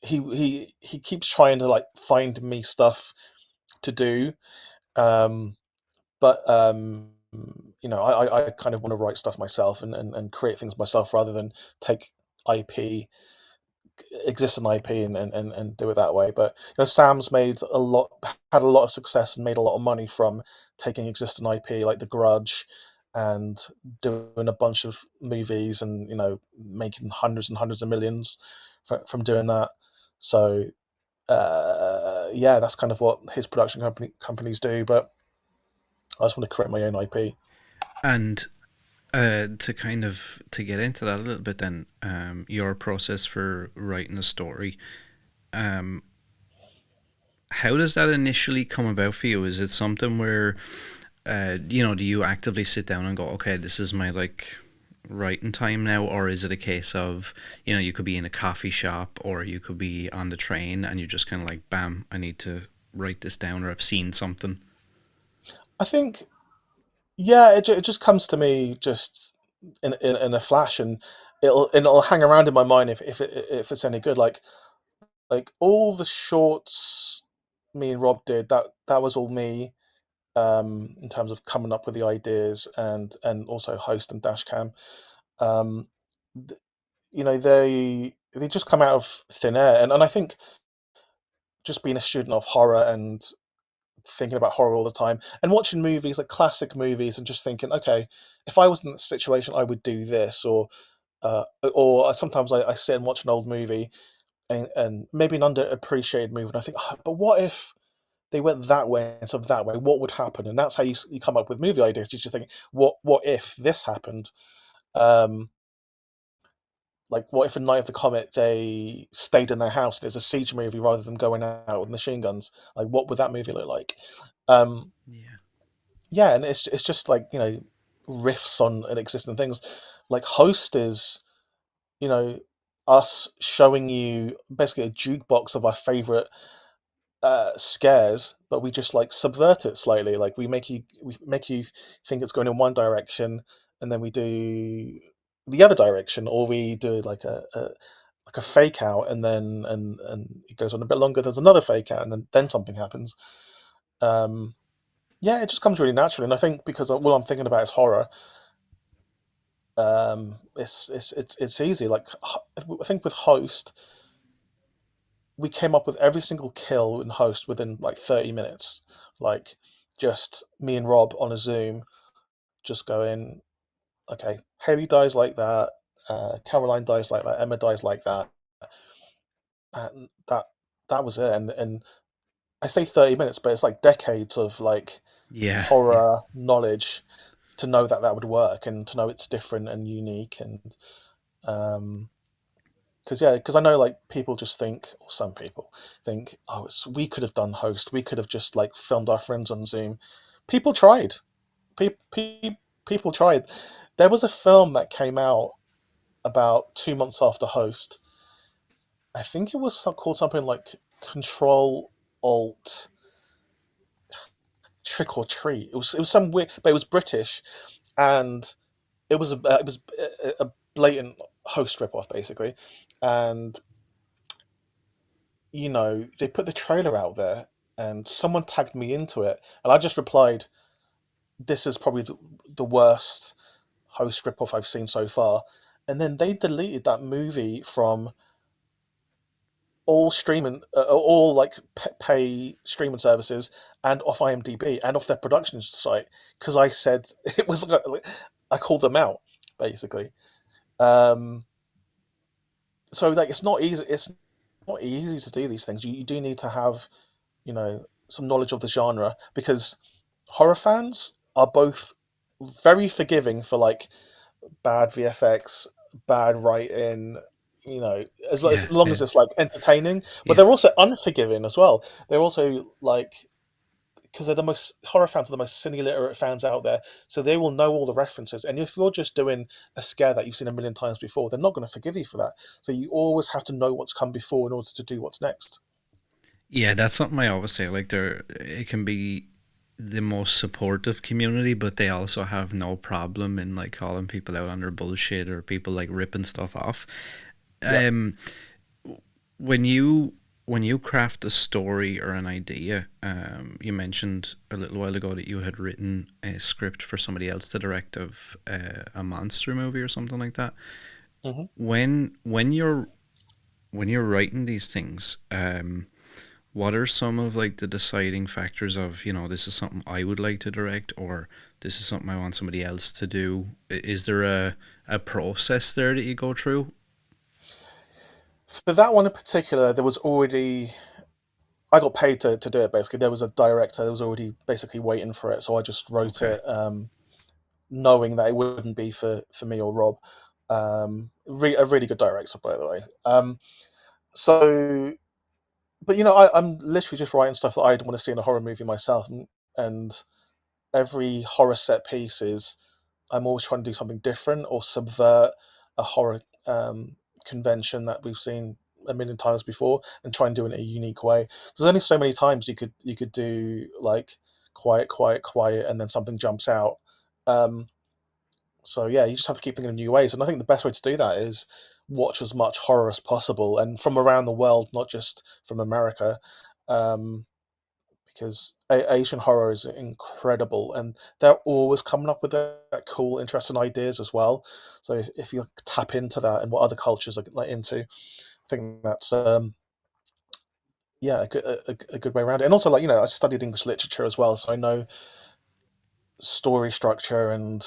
he keeps trying to like find me stuff to do. Um, but I kind of want to write stuff myself and create things myself rather than take IP, existing IP, and do it that way. But Sam's had a lot of success and made a lot of money from taking existing IP like The Grudge and doing a bunch of movies and making hundreds and hundreds of millions from doing that. So yeah, that's kind of what his production companies do. But I just want to create my own IP. And to kind of to get into that a little bit, then your process for writing a story, um, how does that initially come about for you? Is it something where you know, do you actively sit down and go, okay, this is my like writing time now, or is it a case of, you know, you could be in a coffee shop or you could be on the train and you just kind of like, bam, I need to write this down, or I've seen something. I think, yeah, it just comes to me just in a flash, and it'll hang around in my mind if it's any good. Like all the shorts me and Rob did, that was all me, in terms of coming up with the ideas and also host and Dashcam. Um, th- they just come out of thin air, and I think just being a student of horror and thinking about horror all the time and watching movies like classic movies and just thinking, okay, if I was in that situation, I would do this, or sometimes I sit and watch an old movie and maybe an underappreciated movie, and I think, oh, but what if they went that way instead of that way? What would happen? And that's how you come up with movie ideas. You just think, what if this happened? Um, like, what if in Night of the Comet they stayed in their house and it's a siege movie rather than going out with machine guns? Like, what would that movie look like? Um, Yeah. yeah, and it's just like riffs on an existing things. Like Host is you know us showing you basically a jukebox of our favorite scares, but we just like subvert it slightly. Like we make you think it's going in one direction, and then we do the other direction, or we do like a fake out, and it goes on a bit longer. There's another fake out, and then something happens. Um, yeah, it just comes really naturally, and I think because all I'm thinking about is horror, it's easy. Like I think with Host, we came up with every single kill in Host within like 30 minutes. Like just me and Rob on a Zoom, just going, okay, Haley dies like that, Caroline dies like that, Emma dies like that, and that was it. And I say 30 minutes, but it's like decades of like Yeah. Yeah. horror knowledge to know that would work and to know it's different and unique. And um because I know like people just think, or some people think, oh, we could have done Host, we could have just like filmed our friends on Zoom. People tried. People tried. There was a film that came out about 2 months after Host. I think it was called something like Control Alt Trick or Treat. It was some weird, but it was British, and it was a blatant Host ripoff basically, and they put the trailer out there, and someone tagged me into it, and I just replied, "This is probably the worst Host ripoff I've seen so far." And then they deleted that movie from all streaming, all like pay streaming services, and off IMDb and off their production site because I said it was. I called them out basically. Um, so like it's not easy. It's not easy to do these things. You do need to have some knowledge of the genre because horror fans are both very forgiving for like bad VFX, bad writing, Yeah, as long yeah, as it's like entertaining. But yeah. they're also unforgiving as well. They're also like because they're the most horror fans are the most cine literate fans out there, so they will know all the references. And if you're just doing a scare that you've seen a million times before, they're not going to forgive you for that. So you always have to know what's come before in order to do what's next. Yeah, that's something I always say. Like, there, it can be the most supportive community, but they also have no problem in like calling people out on their bullshit or people like ripping stuff off. Yeah. Um, when you when you craft a story or an idea, you mentioned a little while ago that you had written a script for somebody else to direct of a monster movie or something like that. Hmm. When you're writing these things, what are some of like the deciding factors of, this is something I would like to direct, or this is something I want somebody else to do? Is there a process there that you go through? For that one in particular, there was already I got paid to do it. Basically, there was a director that was already basically waiting for it, so I just wrote Okay. it, knowing that it wouldn't be for me or Rob. A really good director, by the way. So, but I'm literally just writing stuff that I'd want to see in a horror movie myself, and every horror set piece is I'm always trying to do something different or subvert a horror convention that we've seen a million times before and try and do it in a unique way. There's only so many times you could do like quiet, quiet, quiet, and then something jumps out. Um, so yeah, you just have to keep thinking of new ways. And I think the best way to do that is watch as much horror as possible and from around the world, not just from America. Um, because Asian horror is incredible, and they're always coming up with cool, interesting ideas as well. So if you tap into that and what other cultures are like into, I think that's yeah a good way around it. And also like I studied English literature as well, so I know story structure and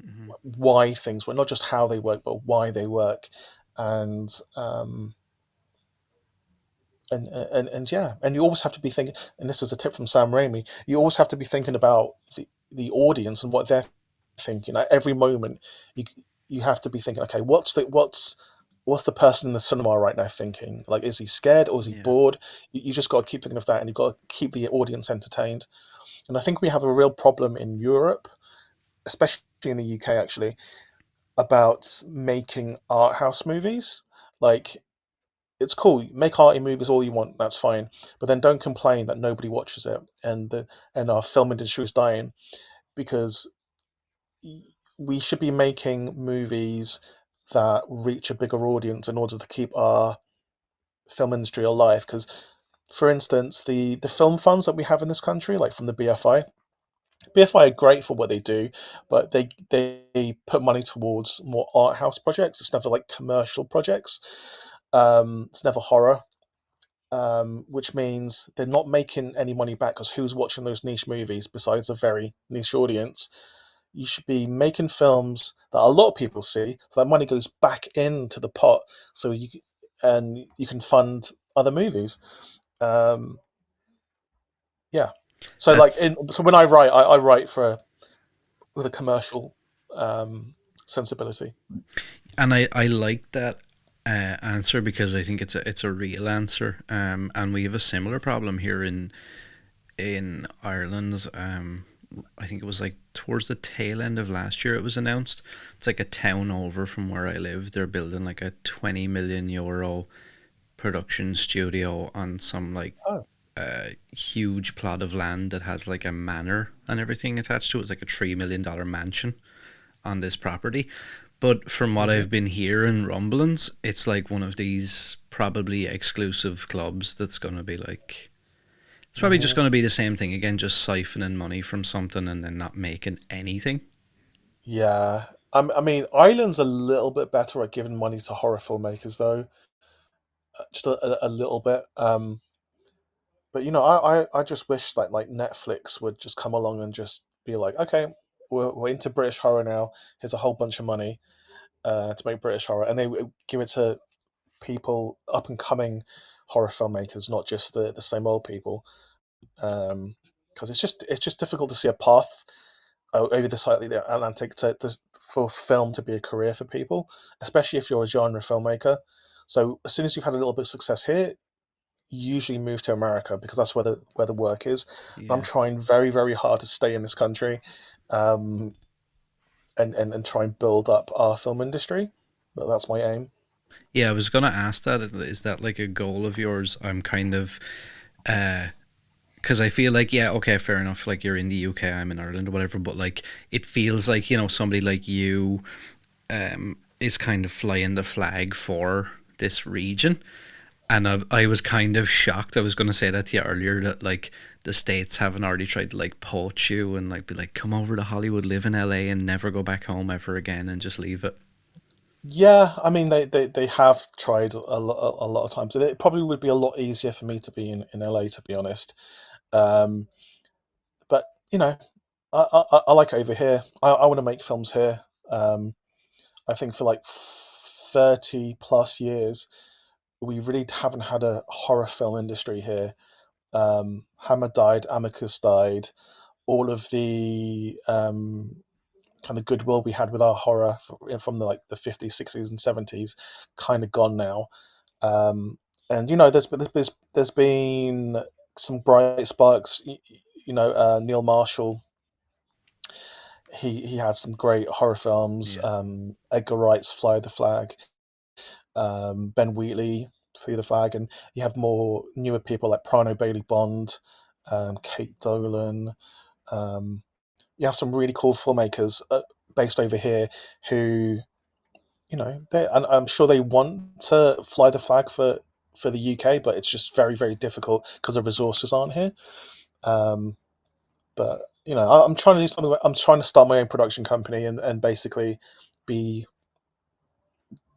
Hmm. why things work, not just how they work, but why they work, and um, and yeah, and you always have to be thinking. And this is a tip from Sam Raimi. You always have to be thinking about the audience and what they're thinking at every moment. You you have to be thinking, okay, what's the person in the cinema right now thinking? Like, is he scared or is he Yeah. bored? You just got to keep thinking of that, and you've got to keep the audience entertained. And I think we have a real problem in Europe, especially in the UK, actually, about making art house movies. Like, it's cool. Make arty movies all you want. That's fine, but then don't complain that nobody watches it and our film industry is dying because we should be making movies that reach a bigger audience in order to keep our film industry alive. Because, for instance, the film funds that we have in this country, like from the BFI are great for what they do, but they put money towards more art house projects. It's never like commercial projects. It's never horror, which means they're not making any money back because who's watching those niche movies besides a very niche audience? You should be making films that a lot of people see, so that money goes back into the pot, so you can fund other movies. Um, yeah. So That's so when I write, I write with a commercial um, sensibility. and I like that answer because I think it's a real answer. And we have a similar problem here in Ireland. I think it was like towards the tail end of last year it was announced. It's like a town over from where I live. They're building like a 20 million euro production studio on some like Oh. huge plot of land that has like a manor and everything attached to it. It's like a $3 million mansion on this property. But from what Hmm. I've been hearing rumblings, it's like one of these probably exclusive clubs that's going to be like. It's probably just Hmm. going to be the same thing again, just siphoning money from something and then not making anything. Yeah. I mean, Ireland's a little bit better at giving money to horror filmmakers, though. just a little bit. But I just wish that like Netflix would just come along and just be like, okay, we're into British horror now. Here's a whole bunch of money to make British horror, and they would give it to people up and coming horror filmmakers, not just the same old people. Because it's just difficult to see a path over the side of the Atlantic for film to be a career for people, especially if you're a genre filmmaker. So as soon as you've had a little bit of success here, you usually move to America because that's where the work is. And I'm Yeah. trying very very hard to stay in this country, um, and try and build up our film industry. That's my aim. Yeah, I was gonna ask that. Is that like a goal of yours? I'm kind of, because I feel like, yeah, okay, fair enough. Like you're in the UK, I'm in Ireland or whatever, but like it feels like, somebody like you is kind of flying the flag for this region. And I was kind of shocked. I was going to say that to you earlier, that like the states haven't already tried to like poach you and like be like, come over to Hollywood, live in LA, and never go back home ever again, and just leave it. Yeah, I mean they have tried a lot of times. It probably would be a lot easier for me to be in LA, to be honest. Um, but I like it over here. I want to make films here. I think for like 30 plus years, we really haven't had a horror film industry here. Hammer died, Amicus died, all of the kind of goodwill we had with our horror from the 50s, 60s, and 70s kind of gone now. Um, and there's been some bright sparks. Neil Marshall, he had some great horror films. Yeah. Edgar Wright's Fly the Flag, Ben Wheatley, Fly the Flag, and you have more newer people like Prano Bailey Bond, Kate Dolan. Um, you have some really cool filmmakers based over here who, and I'm sure they want to fly the flag for the UK, but it's just very very difficult because the resources aren't here. Um, but I'm trying to do something. I'm trying to start my own production company and basically be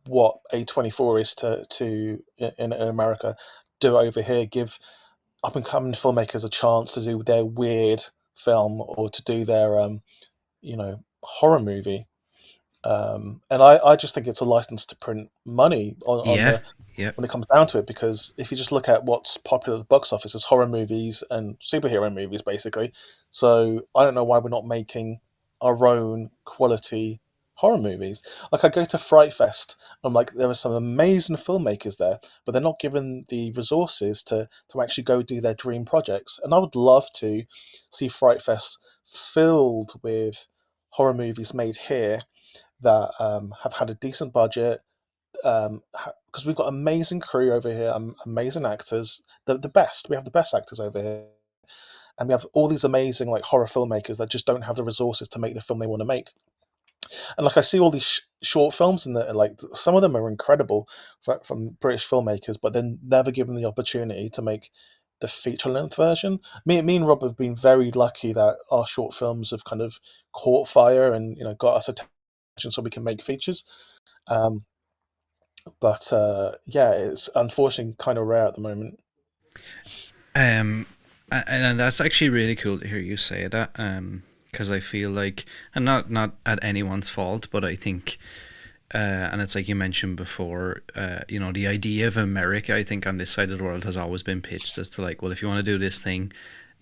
what A24 is in America. Do it over here. Give up and coming filmmakers a chance to do their weird film or to do their horror movie. And I just think it's a license to print money on Yeah. the Yep. when it comes down to it, because if you just look at what's popular at the box office, it's horror movies and superhero movies, basically. So I don't know why we're not making our own quality horror movies. Like I go to Fright Fest, I'm like, there are some amazing filmmakers there, but they're not given the resources to actually go do their dream projects. And I would love to see Fright Fest filled with horror movies made here that have had a decent budget, because we've got amazing crew over here, amazing actors, the best. We have the best actors over here, and we have all these amazing like horror filmmakers that just don't have the resources to make the film they want to make. And like I see all these short films, and like some of them are incredible from British filmmakers, but they're never given the opportunity to make the feature length version. Me and Rob have been very lucky that our short films have kind of caught fire and got us attention so we can make features. Um, but yeah, it's unfortunately kind of rare at the moment. Um, and that's actually really cool to hear you say that. Because I feel like, and not at anyone's fault, but I think, and it's like you mentioned before, the idea of America, I think on this side of the world has always been pitched as to like, well, if you want to do this thing,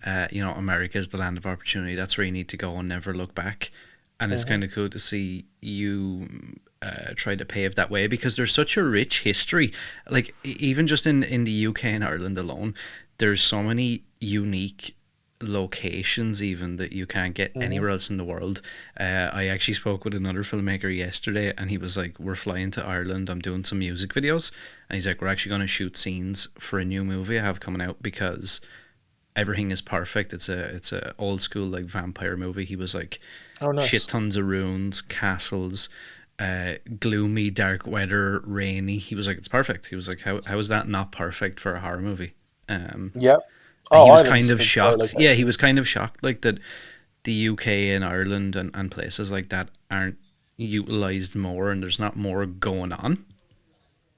America is the land of opportunity. That's where you need to go and never look back. And it's Hmm. kind of cool to see you try to pave that way, because there's such a rich history. Like even just in the UK and Ireland alone, there's so many unique locations even that you can't get Hmm. anywhere else in the world. I actually spoke with another filmmaker yesterday, and he was like, "We're flying to Ireland. I'm doing some music videos," and he's like, "We're actually going to shoot scenes for a new movie I have coming out because everything is perfect. It's a old school like vampire movie." He was like, Oh, shit nice. tons of ruins, castles, gloomy, dark weather, rainy. He was like, it's perfect. He was like, how is that not perfect for a horror movie? Um, Yeah. and Oh, he was kind Ireland's of a great shocked. Yeah, he location. was kind of shocked, like that the UK and Ireland and places like that aren't utilized more, and there's not more going on.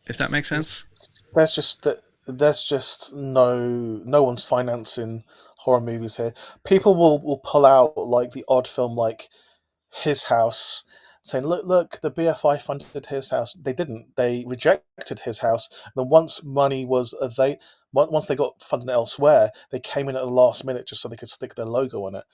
If that makes It's sense. there's just no one's financing horror movies here. People will pull out like the odd film like His House, saying, look, the BFI funded His House. They didn't. They rejected His House. And then once they got funding elsewhere, they came in at the last minute just so they could stick their logo on it.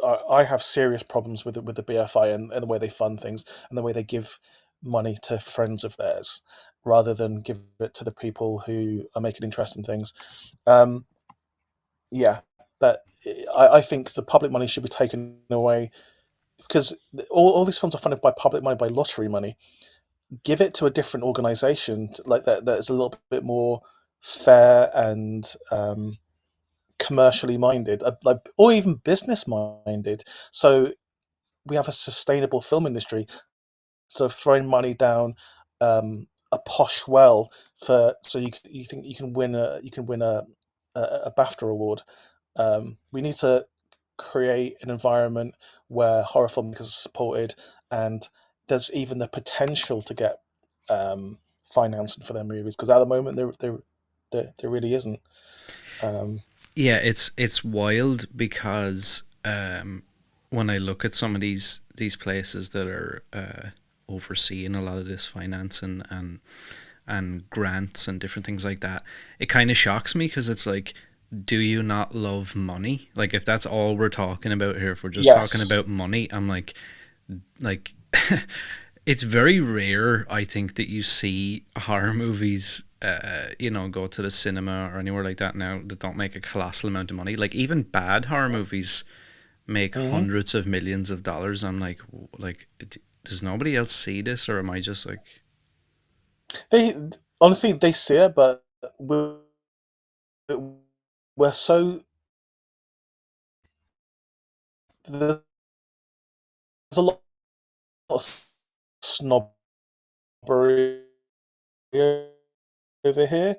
I have serious problems with the BFI and the way they fund things and the way they give money to friends of theirs rather than give it to the people who are making interesting things. Um, yeah, that I think the public money should be taken away because all these films are funded by public money, by lottery money. Give it to a different organization like that is a little bit more fair and commercially minded, like, or even business minded. So we have a sustainable film industry. So throwing money down a posh well for so you think you can win a BAFTA award. We need to create an environment where horror filmmakers are supported, and there's even the potential to get financing for their movies because at the moment there really isn't. Um, Yeah, it's wild because when I look at some of these places that are overseeing a lot of this finance and grants and different things like that, it kind of shocks me because it's like, do you not love money? Like, if that's all we're talking about here, if we're just talking yes. about money, I'm like, it's very rare, I think, that you see horror movies, go to the cinema or anywhere like that now that don't make a colossal amount of money. Like even bad horror movies make Hmm. hundreds of millions of dollars. I'm like, does nobody else see this, or am I just like, They honestly they see it, but we're so there's a lot of snobbery over here.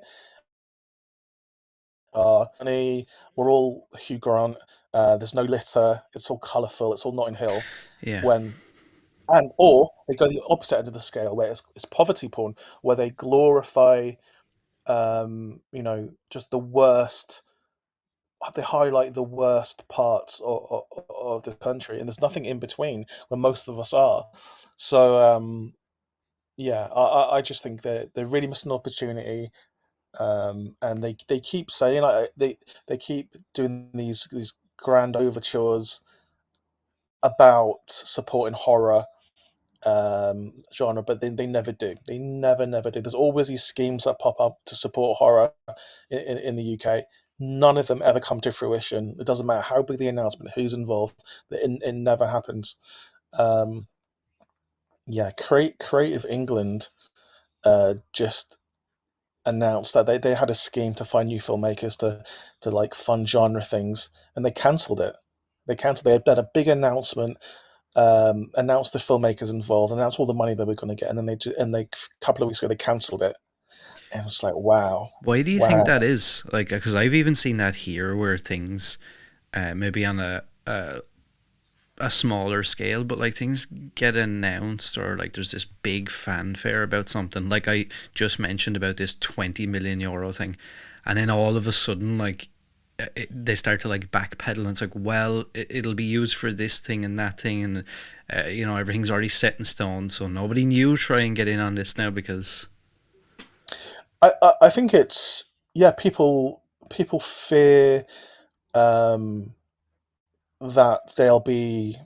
Funny, we're all Hugh Grant. There's no litter. It's all colourful. It's all Notting Hill. yeah, When and or they go the opposite end of the scale, where it's poverty porn, where they glorify, just the worst. They highlight the worst parts of the country, and there's nothing in between where most of us are. So yeah, I just think they're really missing an opportunity. And they keep saying like they keep doing these grand overtures about supporting horror genre, but they never do. They never do. There's always these schemes that pop up to support horror in the UK. None of them ever come to fruition. It doesn't matter how big the announcement, who's involved. It never happens. Um, yeah, Creative England just announced that they had a scheme to find new filmmakers to like fund genre things, and they cancelled it. They had a big announcement, announced the filmmakers involved, announced all the money they were going to get, and then they a couple of weeks ago they cancelled it. And it was like, wow, why do you think wow. that is? Like, because I've even seen that here where things, maybe on a smaller scale, but like things get announced or like there's this big fanfare about something. Like I just mentioned about this 20 million euro thing, and then all of a sudden, like they start to like backpedal, and it's like, well, it'll be used for this thing and that thing, and everything's already set in stone, so nobody new try and get in on this now because I think it's yeah. People fear um, that they'll be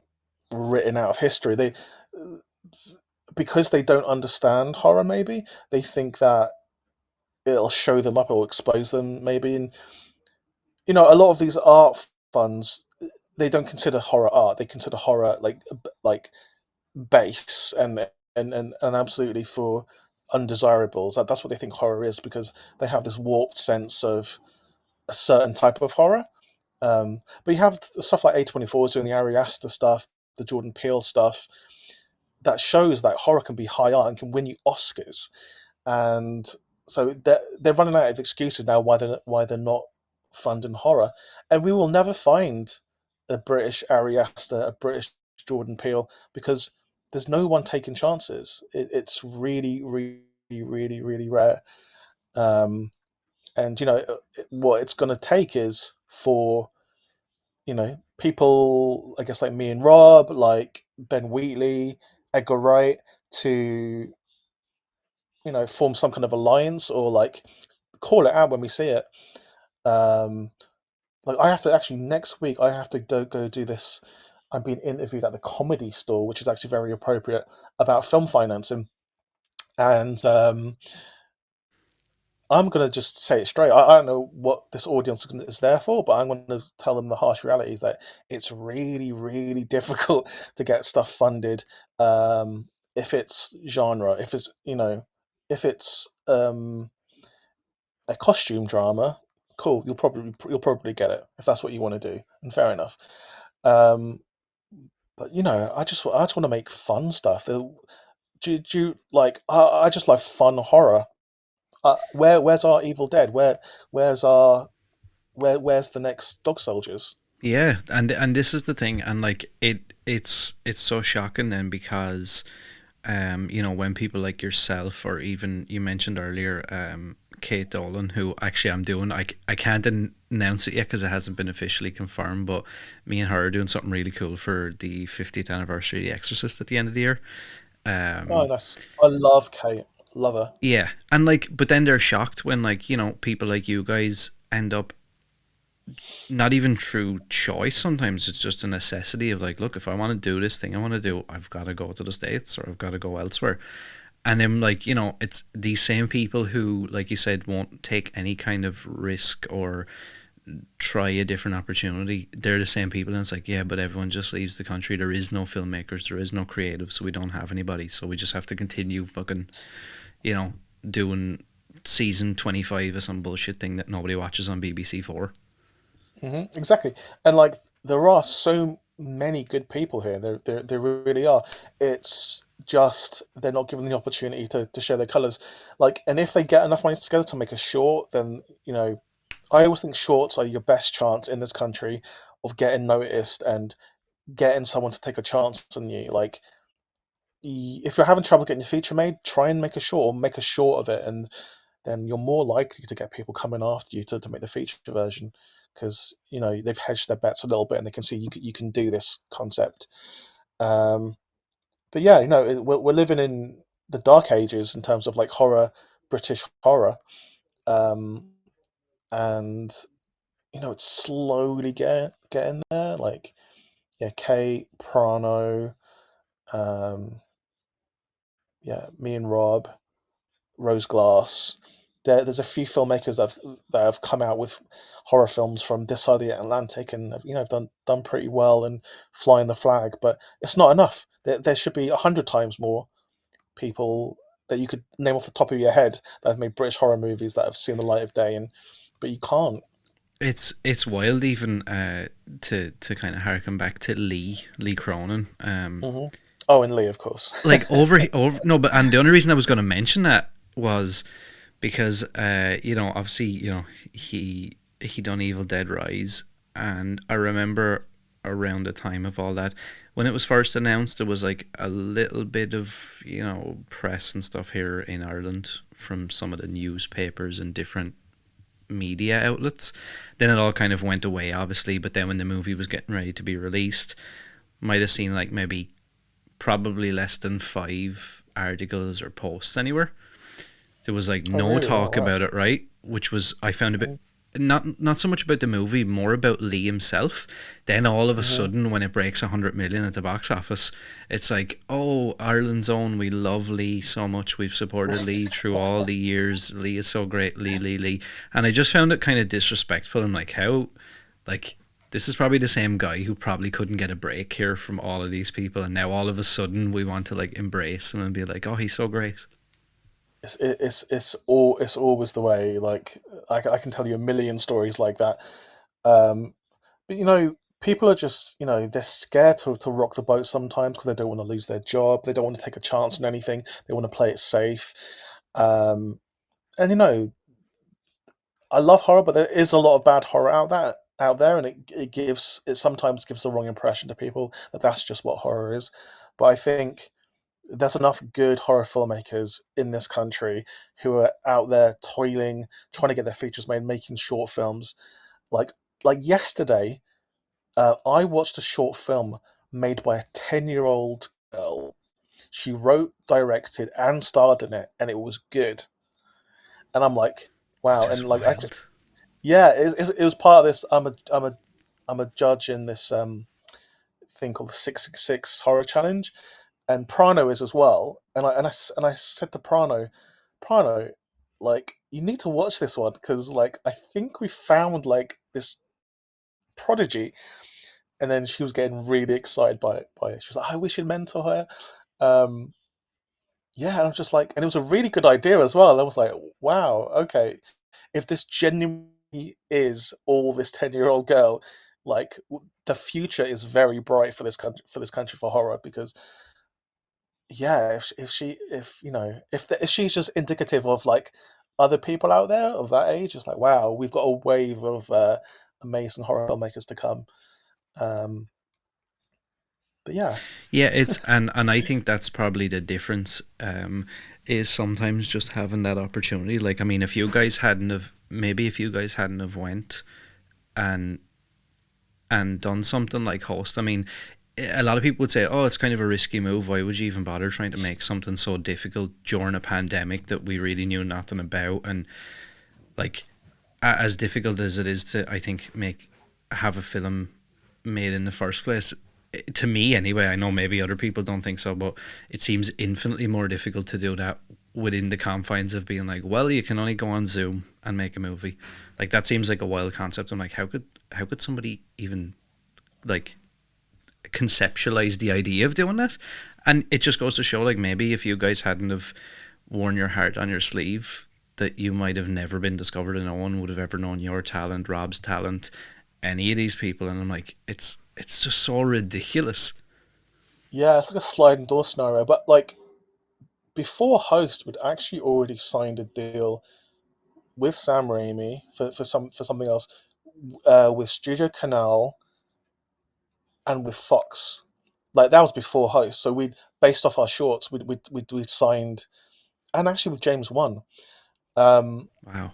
written out of history. They because they don't understand horror. Maybe they think that it'll show them up or expose them. Maybe, and a lot of these art funds they don't consider horror art. They consider horror like base and absolutely for undesirables. That's what they think horror is because they have this warped sense of a certain type of horror. But you have stuff like A24 doing the Ari Aster stuff, the Jordan Peele stuff that shows that horror can be high art and can win you Oscars. And so they're running out of excuses now why they're not funding horror, and we will never find a British Ari Aster, a British Jordan Peele because there's no one taking chances. It's really, really, really, really rare. Um, and what it's going to take is for people, I guess, like me and Rob, like Ben Wheatley, Edgar Wright, to form some kind of alliance, or like call it out when we see it. Um, like I have to actually next week. I have to go do this. I'm being interviewed at the Comedy Store, which is actually very appropriate, about film financing, and I'm gonna just say it straight. I don't know what this audience is there for, but I'm gonna tell them the harsh reality is that it's really, really difficult to get stuff funded. If it's genre, if it's a costume drama, cool. You'll probably get it if that's what you want to do, and fair enough. Um, but I just want to make fun stuff. Do you like? I just like fun horror. Where's our Evil Dead? Where's our where's the next Dog Soldiers? Yeah, and this is the thing, and like it's so shocking then because when people like yourself, or even you mentioned earlier, Kate Dolan, who actually I'm doing, I can't announce it yet because it hasn't been officially confirmed, but me and her are doing something really cool for the 50th anniversary of The Exorcist at the end of the year. Oh, Um, nice. I love Kate. Love her. yeah, and like, but then they're shocked when like people like you guys end up not even through choice. Sometimes it's just a necessity of like, look, if I want to do this thing I want to do, I've got to go to the States or I've got to go elsewhere. And then like it's these same people who, like you said, won't take any kind of risk or try a different opportunity. They're the same people, and it's like, yeah, but everyone just leaves the country. There is no filmmakers, there is no creatives, so we don't have anybody, so we just have to continue fucking you know doing season 25 of some bullshit thing that nobody watches on BBC 4. Exactly. And like there are so many good people here. There really are. It's just they're not given the opportunity to show their colours. Like, and if they get enough money together to make a short, then I always think shorts are your best chance in this country of getting noticed and getting someone to take a chance on you. Like, if you're having trouble getting your feature made, try and make a short, or make a short of it, and then you're more likely to get people coming after you to make the feature version, because they've hedged their bets a little bit and they can see you can do this concept. Um, but yeah, we're living in the dark ages in terms of like horror, British horror, um, and it's slowly getting there. Like, yeah, Kate, Prano, um, yeah, me and Rob, Rose Glass. There's a few filmmakers that have come out with horror films from this side of the Atlantic, and have done pretty well and flying the flag. But it's not enough. There should be 100 times more people that you could name off the top of your head that have made British horror movies that have seen the light of day, but you can't. It's wild even to kind of harken back to Lee Cronin. hmm Oh, and Lee, of course. Like over no, but and the only reason I was going to mention that was because obviously he done Evil Dead Rise, and I remember around the time of all that, when it was first announced, there was like a little bit of press and stuff here in Ireland from some of the newspapers and different media outlets. Then it all kind of went away, obviously. But then when the movie was getting ready to be released, might have seen like maybe probably less than five articles or posts anywhere. There was like Oh, no really? Oh, talk wow. about it, right? Which was, I found a bit, not so much about the movie, more about Lee himself. Then all of a hmm sudden, when it breaks 100 million at the box office, it's like, oh, Ireland's own, we love Lee so much. We've supported Lee through all the years. Lee is so great. Lee, Lee, Lee. And I just found it kind of disrespectful. I'm like, how, like, this is probably the same guy who probably couldn't get a break here from all of these people, and now all of a sudden we want to like embrace him and be like, oh, he's so great. It's always the way. Like, I can tell you a million stories like that. Um, but people are just they're scared to rock the boat sometimes because they don't want to lose their job. They don't want to take a chance on anything. They want to play it safe. Um, and I love horror, but there is a lot of bad horror out there, and it sometimes gives the wrong impression to people that that's just what horror is. But I think there's enough good horror filmmakers in this country who are out there toiling, trying to get their features made, making short films. Like yesterday, I watched a short film made by a 10-year-old girl. She wrote, directed, and starred in it, and it was good. And I'm like, That's wow. And just like, actually, wild. yeah, it was part of this. I'm a judge in this thing called the 666 Horror Challenge, and Prano is as well. And I said to Prano, like, you need to watch this one because like I think we found like this prodigy. And then she was getting really excited by it. She was like, I wish you'd mentor her. Um, yeah, and I was just like, and it was a really good idea as well. I was like, wow, okay, if this genuinely is all this 10-year-old girl, like the future is very bright for this country for horror because yeah, if you know if she's just indicative of like other people out there of that age, it's like wow, we've got a wave of amazing horror filmmakers to come. Um, but yeah, Yeah, it's and I think that's probably the difference. Is sometimes just having that opportunity. Like, I mean, if you guys hadn't have maybe if you guys hadn't have went and done something like host. I mean, a lot of people would say, "Oh, it's kind of a risky move. Why would you even bother trying to make something so difficult during a pandemic that we really knew nothing about?" And like, as difficult as it is to, I think, have a film made in the first place. To me, anyway, I know maybe other people don't think so, but it seems infinitely more difficult to do that within the confines of being like, well, you can only go on Zoom and make a movie. Like that seems like a wild concept. I'm like, how could somebody even like conceptualize the idea of doing that? And it just goes to show, like maybe if you guys hadn't have worn your heart on your sleeve, that you might have never been discovered, and no one would have ever known your talent, Rob's talent, any of these people. And I'm like, it's just so ridiculous. yeah, it's like a sliding door scenario. But like before Host, we'd actually already signed a deal with Sam Raimi for something else, with Studio Canal and with Fox. Like that was before Host, so we'd based off our shorts, we'd signed, and actually with James Wan. Um, Wow.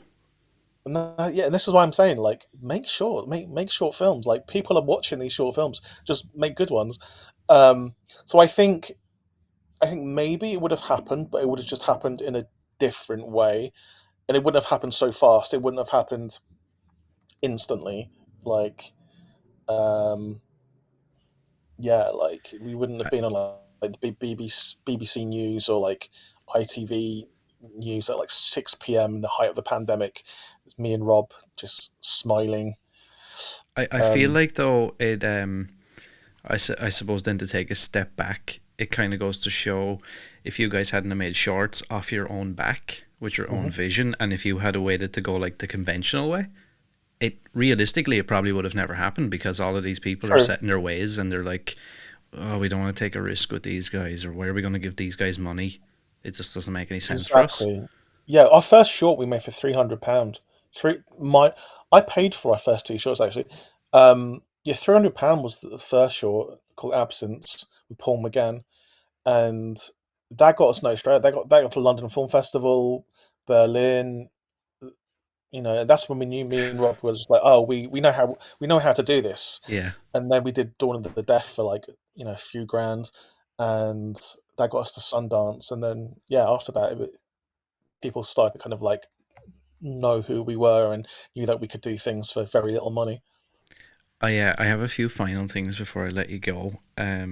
yeah, and this is why I'm saying like make short films. Like people are watching these short films, just make good ones. Um, so I think maybe it would have happened, but it would have just happened in a different way, and it wouldn't have happened so fast. It wouldn't have happened instantly. Like, um, yeah, like we wouldn't have I, been on like the BBC News or like ITV News at like 6 p.m. in the height of the pandemic. It's me and Rob just smiling. I feel Um, like though I suppose then to take a step back, it kind of goes to show if you guys hadn't have made shorts off your own back with your own mhm. vision, and if you had waited to go like the conventional way, it realistically it probably would have never happened because all of these people are True. set in their ways and they're like, oh, we don't want to take a risk with these guys, or why are we going to give these guys money? It just doesn't make any sense for us. Exactly. Yeah, our first short we made for £300. Three my I paid for our first two shorts actually. Yeah, £300 was the first short called Absence with Paul McGann, and that got us no straight. That got to London Film Festival, Berlin. You know, and that's when we knew me and Rob was like, oh, we know how to do this. Yeah, And then we did Dawn of the Deaf for like a few grand, and that got us to Sundance. And then yeah, after that, people started to kind of like know who we were and knew that we could do things for very little money. I have a few final things before I let you go.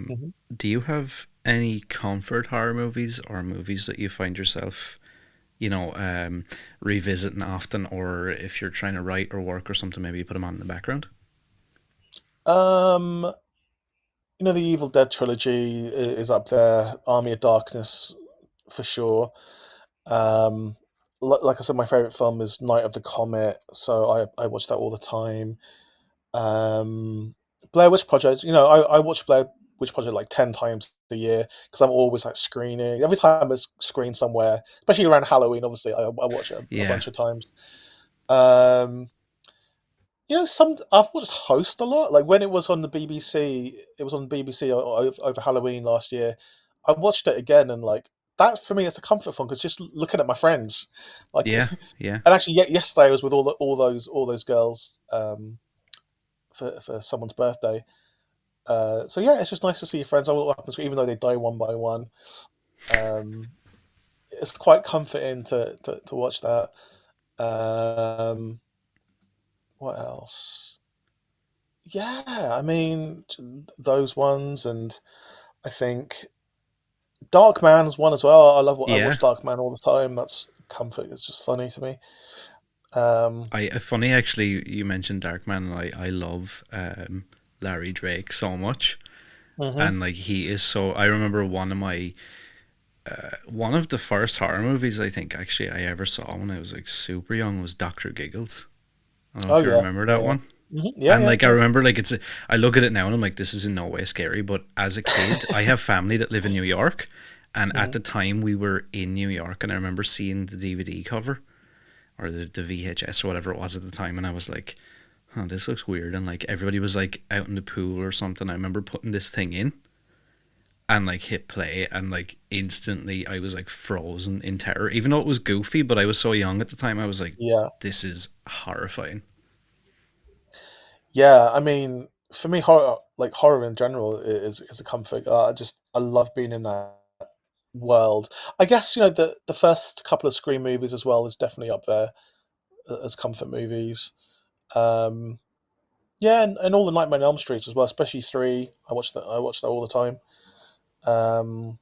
Mhm. Do you have any comfort horror movies or movies that you find yourself, you know, revisiting often, or if you're trying to write or work or something, maybe you put them on in the background? Um, the Evil Dead trilogy is up there. Army of Darkness for sure. Um, like I said, my favorite film is Night of the Comet, so I watch that all the time. Um, Blair Witch Project, I watch Blair Witch Project like 10 times a year because I'm always like screening. Every time it's screened somewhere, especially around Halloween, obviously I watch it a Yeah, bunch of times. Um, some I've watched Host a lot. Like when it was on the BBC, it was on BBC over Halloween last year. I watched it again, and like that for me, it's a comfort film because just looking at my friends, like, Yeah, yeah, and actually, yesterday I was with all those girls for someone's birthday. So yeah, it's just nice to see your friends. All happens, even though they die one by one. Um, it's quite comforting to watch that. Um, what else? Yeah, I mean those ones, and I think Dark Man's one as well. I yeah. watch Dark Man all the time. That's comfort. It's just funny to me. Um, Funny actually. You mentioned Darkman, and I love Larry Drake so much, mhm. and like he is so. I remember one of the first horror movies I think actually I ever saw when I was like super young was Doctor Giggles. I don't know Oh if you yeah, remember that yeah, one. yeah, And yeah, like I yeah. remember like I look at it now and I'm like this is in no way scary, but as a kid I have family that live in New York, and at Mhm. the time we were in New York and I remember seeing the DVD cover or the VHS or whatever it was at the time, and I was like, oh, this looks weird, and like everybody was like out in the pool or something. I remember putting this thing in and like hit play, and like instantly I was like frozen in terror, even though it was goofy, but I was so young at the time. I was like, Yeah, this is horrifying. yeah. I mean, for me, horror in general is a comfort. I love being in that world. I guess the first couple of Scream movies as well is definitely up there as comfort movies. Um, yeah, and all the Nightmare on Elm Street as well, especially three. I watch that all the time. Um,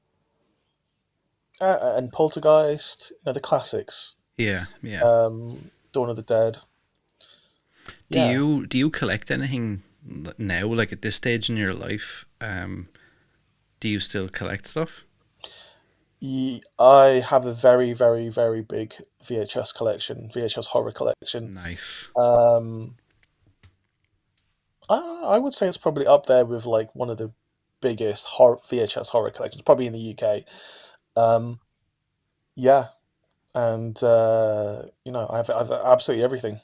and Poltergeist, the classics. Yeah, yeah. Dawn of the Dead. Do Yeah. you collect anything now, like at this stage in your life? Do you still collect stuff? I have a very, very, very big VHS collection, VHS horror collection. Nice. Um, I would say it's probably up there with like one of the biggest VHS horror collections, probably in the UK. Um, yeah, and I've absolutely everything,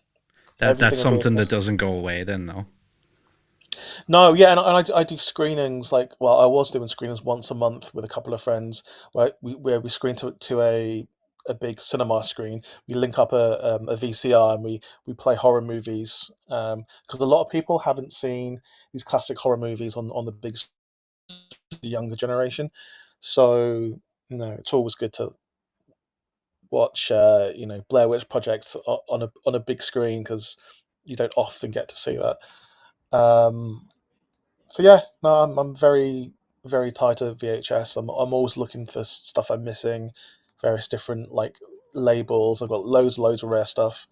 That's everything on something that VHS. doesn't go away then, though. No, yeah, and I do screenings like I was doing screenings once a month with a couple of friends where we screen to a big cinema screen. We link up a VCR and we play horror movies because a lot of people haven't seen these classic horror movies on the big the younger generation. So it's always good to watch Blair Witch Project on a big screen because you don't often get to see that. Um, So yeah, no, I'm very very tight to VHS. I'm always looking for stuff I'm missing, various different like labels. I've got loads of rare stuff,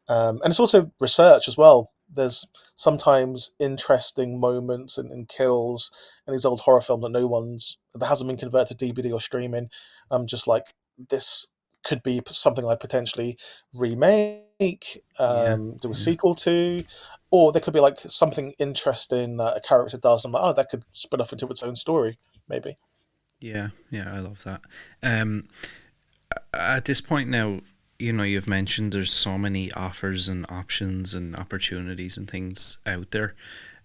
and it's also research as well. There's sometimes interesting moments and kills in these old horror films that hasn't been converted to DVD or streaming. I'm just like this could be something I potentially remake, Yeah, do a yeah, sequel to, or there could be like something interesting that a character does. And I'm like, oh, that could spin off into its own story, maybe. yeah, yeah. I love that. Um, at this point now, you've mentioned there's so many offers and options and opportunities and things out there.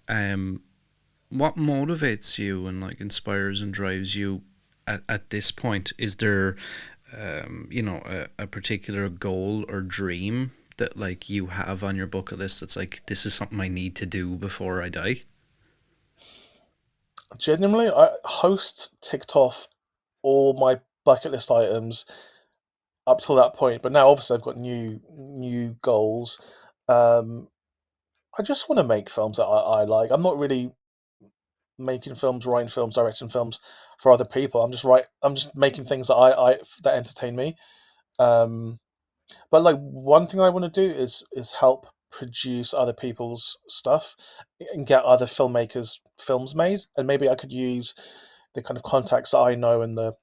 Um, what motivates you and like inspires and drives you at this point? Is there, a particular goal or dream that like you have on your bucket list that's like this is something I need to do before I die? Genuinely, I host ticked off all my bucket list items up till that point, but now obviously I've got new goals. Um, I just want to make films that I like. I'm not really making films, writing films, directing films for other people. I'm just making things that entertain me. Um, but like one thing I want to do is help produce other people's stuff and get other filmmakers films made, and maybe I could use the kind of contacts that I know and the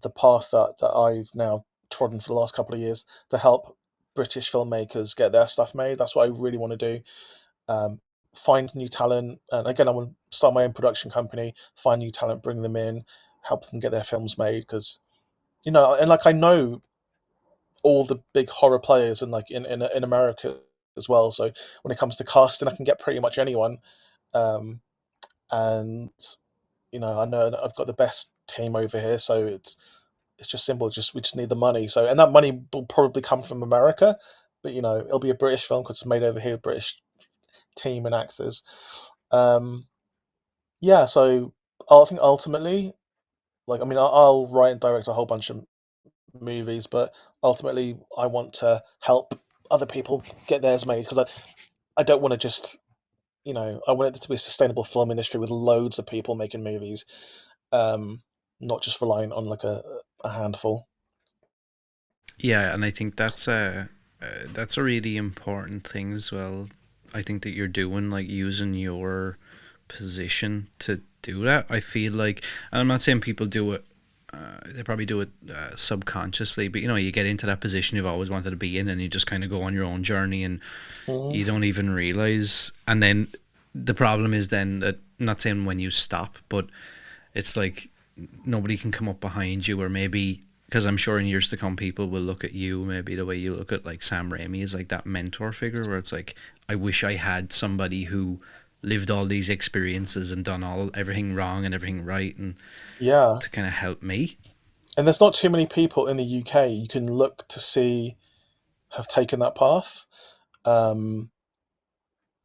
path that I've now trodden for the last couple of years to help British filmmakers get their stuff made. That's what I really want to do. Um, find new talent, and again, I want to start my own production company. Find new talent, bring them in, help them get their films made. Because and like I know all the big horror players, and like in America as well. So when it comes to casting, I can get pretty much anyone. Um, and I know that I've got the best team over here, so it's just simple. Just we just need the money. So and that money will probably come from America, but it'll be a British film because it's made over here, British team and actors. Um, yeah, so I think ultimately, like I mean, I'll write and direct a whole bunch of movies, but ultimately, I want to help other people get theirs made because I don't want to just I want it to be a sustainable film industry with loads of people making movies, um, not just relying on like a handful. Yeah, and I think that's a really important thing as well. I think that you're doing like using your position to do that. I feel like, and I'm not saying people do it. They probably do it subconsciously, but you get into that position you've always wanted to be in, and you just kind of go on your own journey, and Mhm. you don't even realize. And then the problem is then that, not saying when you stop, but it's like nobody can come up behind you, or maybe because I'm sure in years to come people will look at you maybe the way you look at like Sam Raimi as like that mentor figure, where it's like I wish I had somebody who lived all these experiences and done all everything wrong and everything right, and Yeah, to kind of help me. and there's not too many people in the UK you can look to see have taken that path. Um,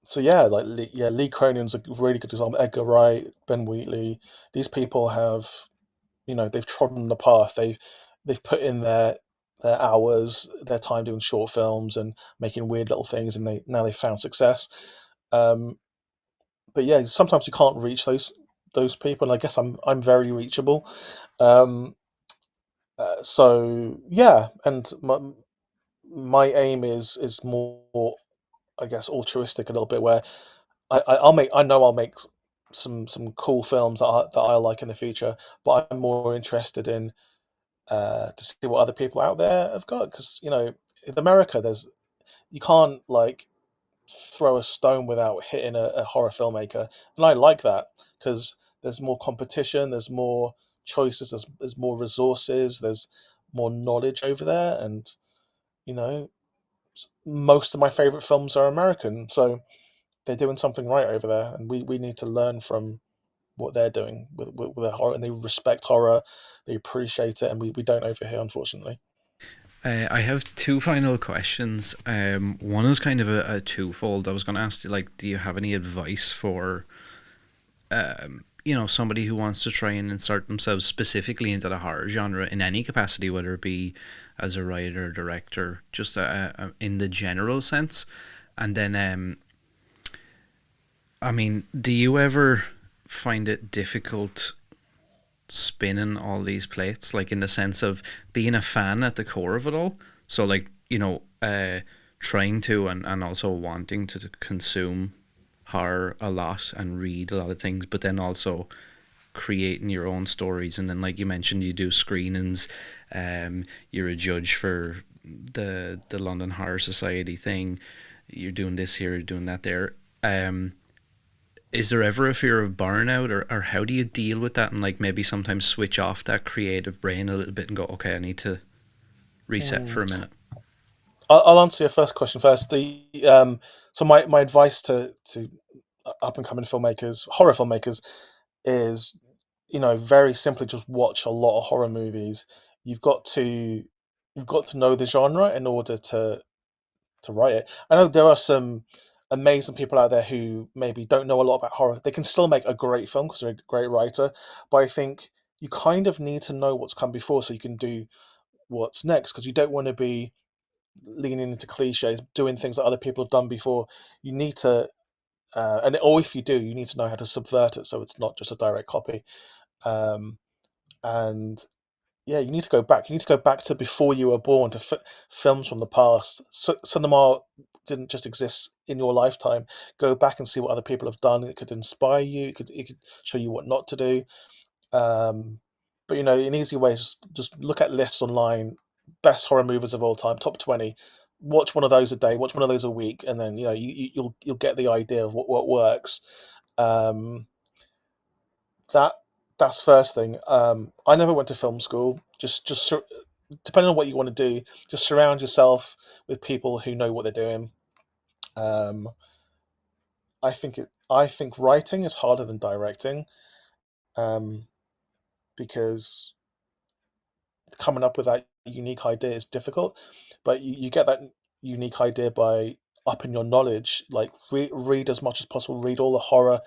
so yeah, like Lee Cronin's a really good example. Edgar Wright, Ben Wheatley. These people have they've trodden the path. They've put in their hours, their time doing short films and making weird little things, and they found success. Um, but yeah, sometimes you can't reach those people, and I guess I'm very reachable. Um, so yeah, and my aim is more, I guess, altruistic a little bit, where I know I'll make some cool films that I like in the future, but I'm more interested in to see what other people out there have got. Because in America, you can't like throw a stone without hitting a horror filmmaker, and I like that because there's more competition, there's more choices, there's more resources, there's more knowledge over there, and you know most of my favorite films are American, so they're doing something right over there, and we need to learn from what they're doing with their horror, and they respect horror, they appreciate it, and we don't over here, unfortunately. I have two final questions. One is kind of a twofold. I was going to ask you, like, do you have any advice for somebody who wants to try and insert themselves specifically into the horror genre in any capacity, whether it be as a writer, director, just in the general sense. And then, I mean, do you ever find it difficult spinning all these plates, like in the sense of being a fan at the core of it all? So, like, trying to and also wanting to consume horror a lot and read a lot of things, but then also creating your own stories. And then, like you mentioned, you do screenings. You're a judge for the London Horror Society thing. You're doing this here, you're doing that there. Is there ever a fear of burnout, or how do you deal with that, and like maybe sometimes switch off that creative brain a little bit and go, okay, I need to reset Mm. for a minute? I'll answer your first question first. The so my advice to up and coming filmmakers, horror filmmakers, is very simply just watch a lot of horror movies. You've got to you've got to know the genre in order to write it. I know there are some amazing people out there who maybe don't know a lot about horror. They can still make a great film because they're a great writer, but I think you kind of need to know what's come before so you can do what's next, because you don't want to be leaning into cliches, doing things that other people have done before. You need to, or if you do, you need to know how to subvert it so it's not just a direct copy. Um, and yeah, you need to go back. You need to go back to before you were born, to films from the past. Cinema didn't just exist in your lifetime. Go back and see what other people have done. It could inspire you. It could show you what not to do. Um, but an easy way is just look at lists online, best horror movies of all time, top 20. Watch one of those a day. Watch one of those a week, and then you'll get the idea of what works. Um, that that's first thing. I never went to film school. Depending on what you want to do, just surround yourself with people who know what they're doing. Um, I think writing is harder than directing. Um, because coming up with that unique idea is difficult, but you get that unique idea by upping your knowledge. Like read as much as possible. Read all the horror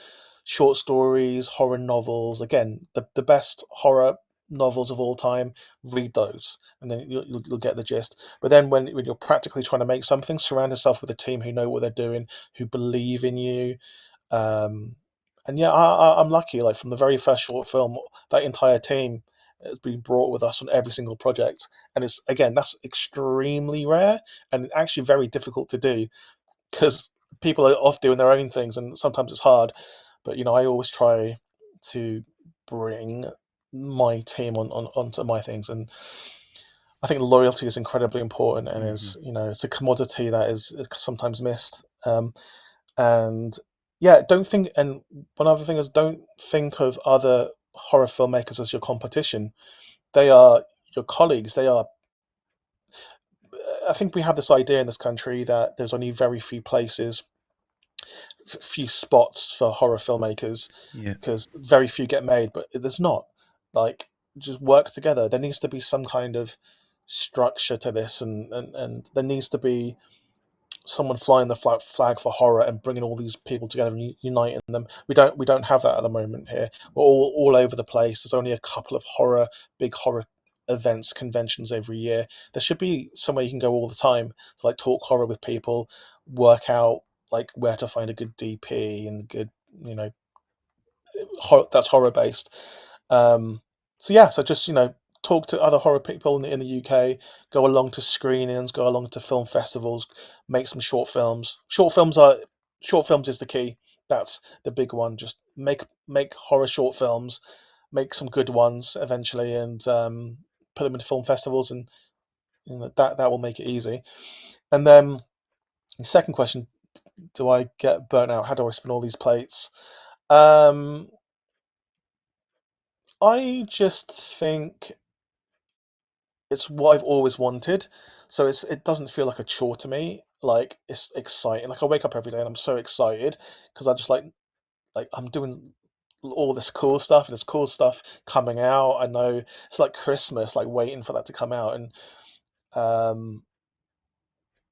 short stories, horror novels. Again, the best horror novels of all time. Read those, and then you'll get the gist. But then when you're practically trying to make something, surround yourself with a team who know what they're doing, who believe in you. Um, and yeah, I'm lucky. Like from the very first short film, that entire team has been brought with us on every single project, and it's again that's extremely rare and actually very difficult to do because people are off doing their own things, and sometimes it's hard. But I always try to bring my team onto my things, and I think loyalty is incredibly important, and Hmm. is it's a commodity that is sometimes missed. And yeah, don't think. And one other thing is, don't think of other horror filmmakers as your competition. They are your colleagues. They are. I think we have this idea in this country that there's only very few places, few spots for horror filmmakers, Yeah. because very few get made. But there's not. Like, just work together. There needs to be some kind of structure to this, and there needs to be someone flying the flag for horror and bringing all these people together and uniting them. We don't have that at the moment here. We're all over the place. There's only a couple of big horror events, conventions every year. There should be somewhere you can go all the time to like talk horror with people, work out like where to find a good DP and good, you know, that's horror based. Um, so yeah, so just talk to other horror people in the UK, go along to screenings, go along to film festivals, make some short films. Short films is the key. That's the big one. Just make horror short films, make some good ones eventually, and put them into film festivals, and that will make it easy. And then the second question: do I get burnt out? How do I spin all these plates? Um, I just think it's what I've always wanted, so it doesn't feel like a chore to me. Like it's exciting. Like I wake up every day and I'm so excited because I just like I'm doing all this cool stuff and this cool stuff coming out. I know it's like Christmas, like waiting for that to come out, and um,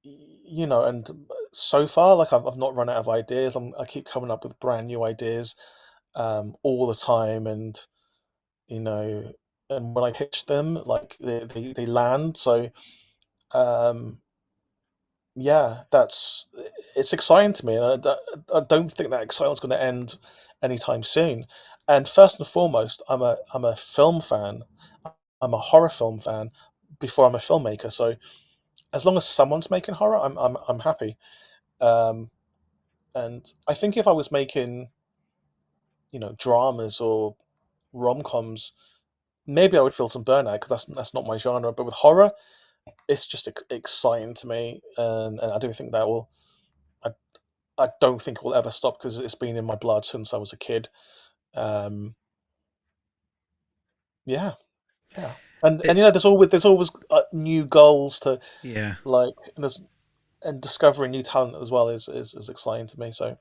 and so far like I've not run out of ideas. I keep coming up with brand new ideas all the time, and you know, and when I pitch them, like they land. So um, yeah, it's exciting to me, and I don't think that excitement's going to end anytime soon. And first and foremost, I'm a film fan. I'm a horror film fan before I'm a filmmaker. So as long as someone's making horror, I'm happy. Um, and I think if I was making dramas or rom coms, maybe I would feel some burnout because that's not my genre. But with horror, it's just exciting to me, and I don't think that will. I, I don't think it will ever stop because it's been in my blood since I was a kid. Um, yeah, yeah, and It, there's always new goals to yeah. like, and discovering new talent as well is exciting to me. So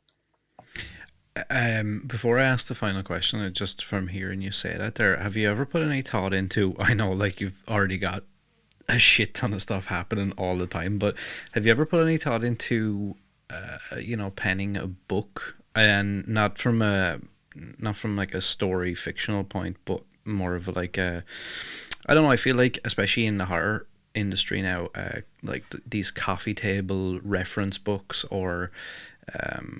Before I ask the final question, just from hearing you say that there, have you ever put any thought into? I know, like you've already got a shit ton of stuff happening all the time, but have you ever put any thought into, penning a book, and not from like a story fictional point, but more of like a, I don't know. I feel like, especially in the horror industry now, like these coffee table reference books, or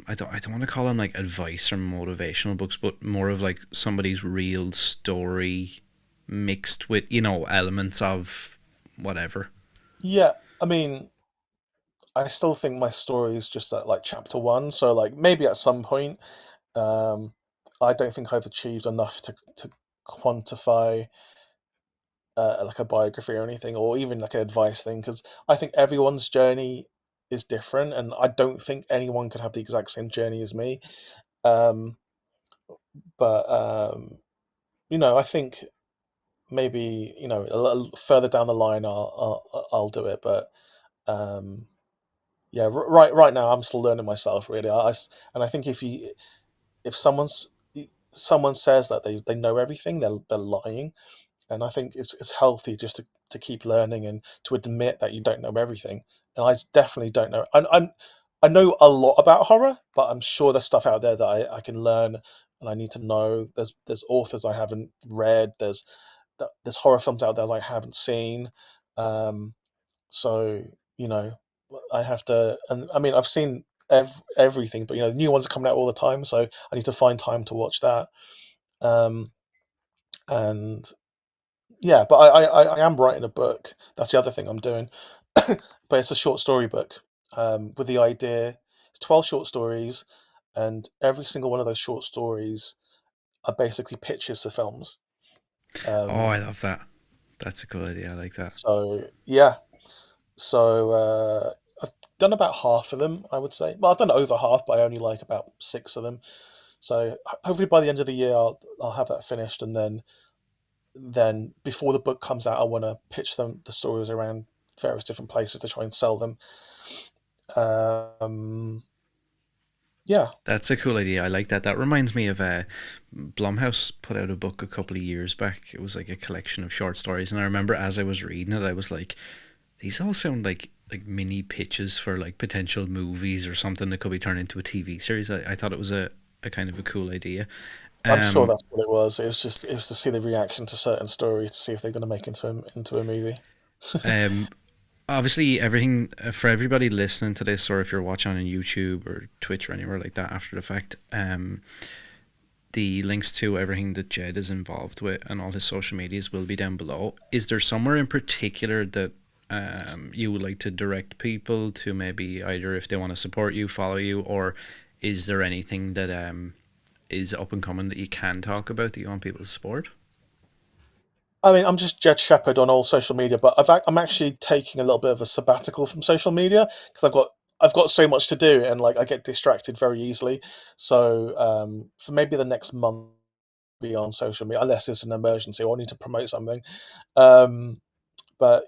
I don't want to call them like advice or motivational books, but more of like somebody's real story mixed with elements of whatever. yeah, I mean, I still think my story is just at like chapter one. So like maybe at some point, um, I don't think I've achieved enough to quantify like a biography or anything, or even like an advice thing, because I think everyone's journey is different, and I don't think anyone could have the exact same journey as me. Um, but I think maybe a little further down the line I'll do it. But um, yeah, right now I'm still learning myself really. And I think if someone's someone says that they know everything, they're lying. And I think it's healthy just to keep learning and to admit that you don't know everything. And I definitely don't know. I know a lot about horror, but I'm sure there's stuff out there that I can learn and I need to know. There's authors I haven't read. There's horror films out there that I haven't seen. Um, so you know, I have to. And I mean, I've seen everything, but new ones are coming out all the time. So I need to find time to watch that. Um, and yeah, but I am writing a book. That's the other thing I'm doing. But it's a short story book, with the idea. It's 12 short stories, and every single one of those short stories are basically pitches to films. Oh, Um, I love that. That's a cool idea. I like that. so yeah, so I've done about half of them, I would say. Well, I've done over half, but I only like about six of them. So hopefully by the end of the year, I'll have that finished, and then before the book comes out, I want to pitch them the stories around various different places to try and sell them. Um, yeah, That's a cool idea. I like that. That reminds me of Blumhouse put out a book a couple of years back. It was like a collection of short stories, and I remember as I was reading it, I was like, these all sound like mini pitches for like potential movies or something that could be turned into a TV series. I thought it was a kind of a cool idea. I'm sure Um, that's what it was. It was to see the reaction to certain stories to see if they're going to make into a movie. um, Obviously, everything for everybody listening to this, or if you're watching on YouTube or Twitch or anywhere like that after the fact, the links to everything that Jed is involved with and all his social medias will be down below. Is there somewhere in particular that you would like to direct people to, maybe either if they want to support you, follow you, or is there anything that is up and coming that you can talk about that you want people to support? I mean, I'm just Jed Shepherd on all social media, but I'm actually taking a little bit of a sabbatical from social media because I've got so much to do and like I get distracted very easily. So for maybe the next month, be on social media unless it's an emergency or I need to promote something. Um, but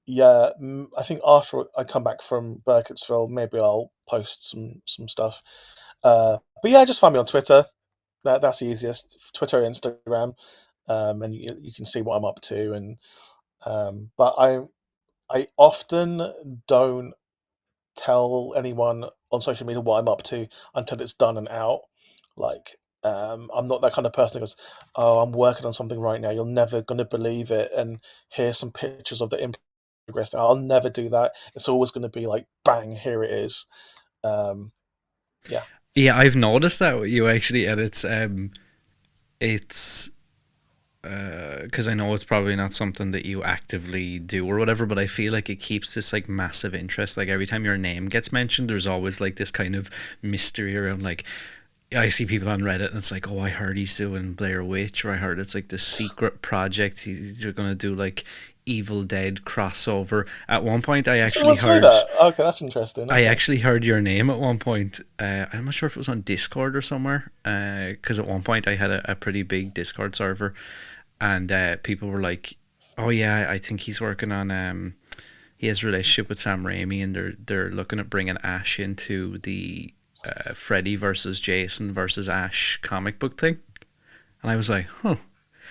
yeah, I think after I come back from Burkittsville, maybe I'll post some stuff. But yeah, just find me on Twitter. That's the easiest. Twitter, Instagram, and you can see what I'm up to. And but I often don't tell anyone on social media what I'm up to until it's done and out. Like I'm not that kind of person who goes, "Oh, I'm working on something right now. You're never gonna believe it." And here's some pictures of the in progress. I'll never do that. It's always going to be like, bang, here it is. Um, yeah. Yeah, I've noticed that with you actually, and it's because I know it's probably not something that you actively do or whatever, but I feel like it keeps this like massive interest. Like every time your name gets mentioned, there's always like this kind of mystery around. Like I see people on Reddit and it's like, oh, I heard he's doing Blair Witch, or I heard it's like this secret project. They're gonna do like Evil Dead crossover. At one point, Did someone say that? Okay, that's interesting. I Okay. actually heard your name at one point. I'm not sure if it was on Discord or somewhere. Because at one point I had a pretty big Discord server, and people were like, "Oh yeah, I think he's working on he has a relationship with Sam Raimi, and they're looking at bringing Ash into the Freddy versus Jason versus Ash comic book thing." And I was like, "Huh."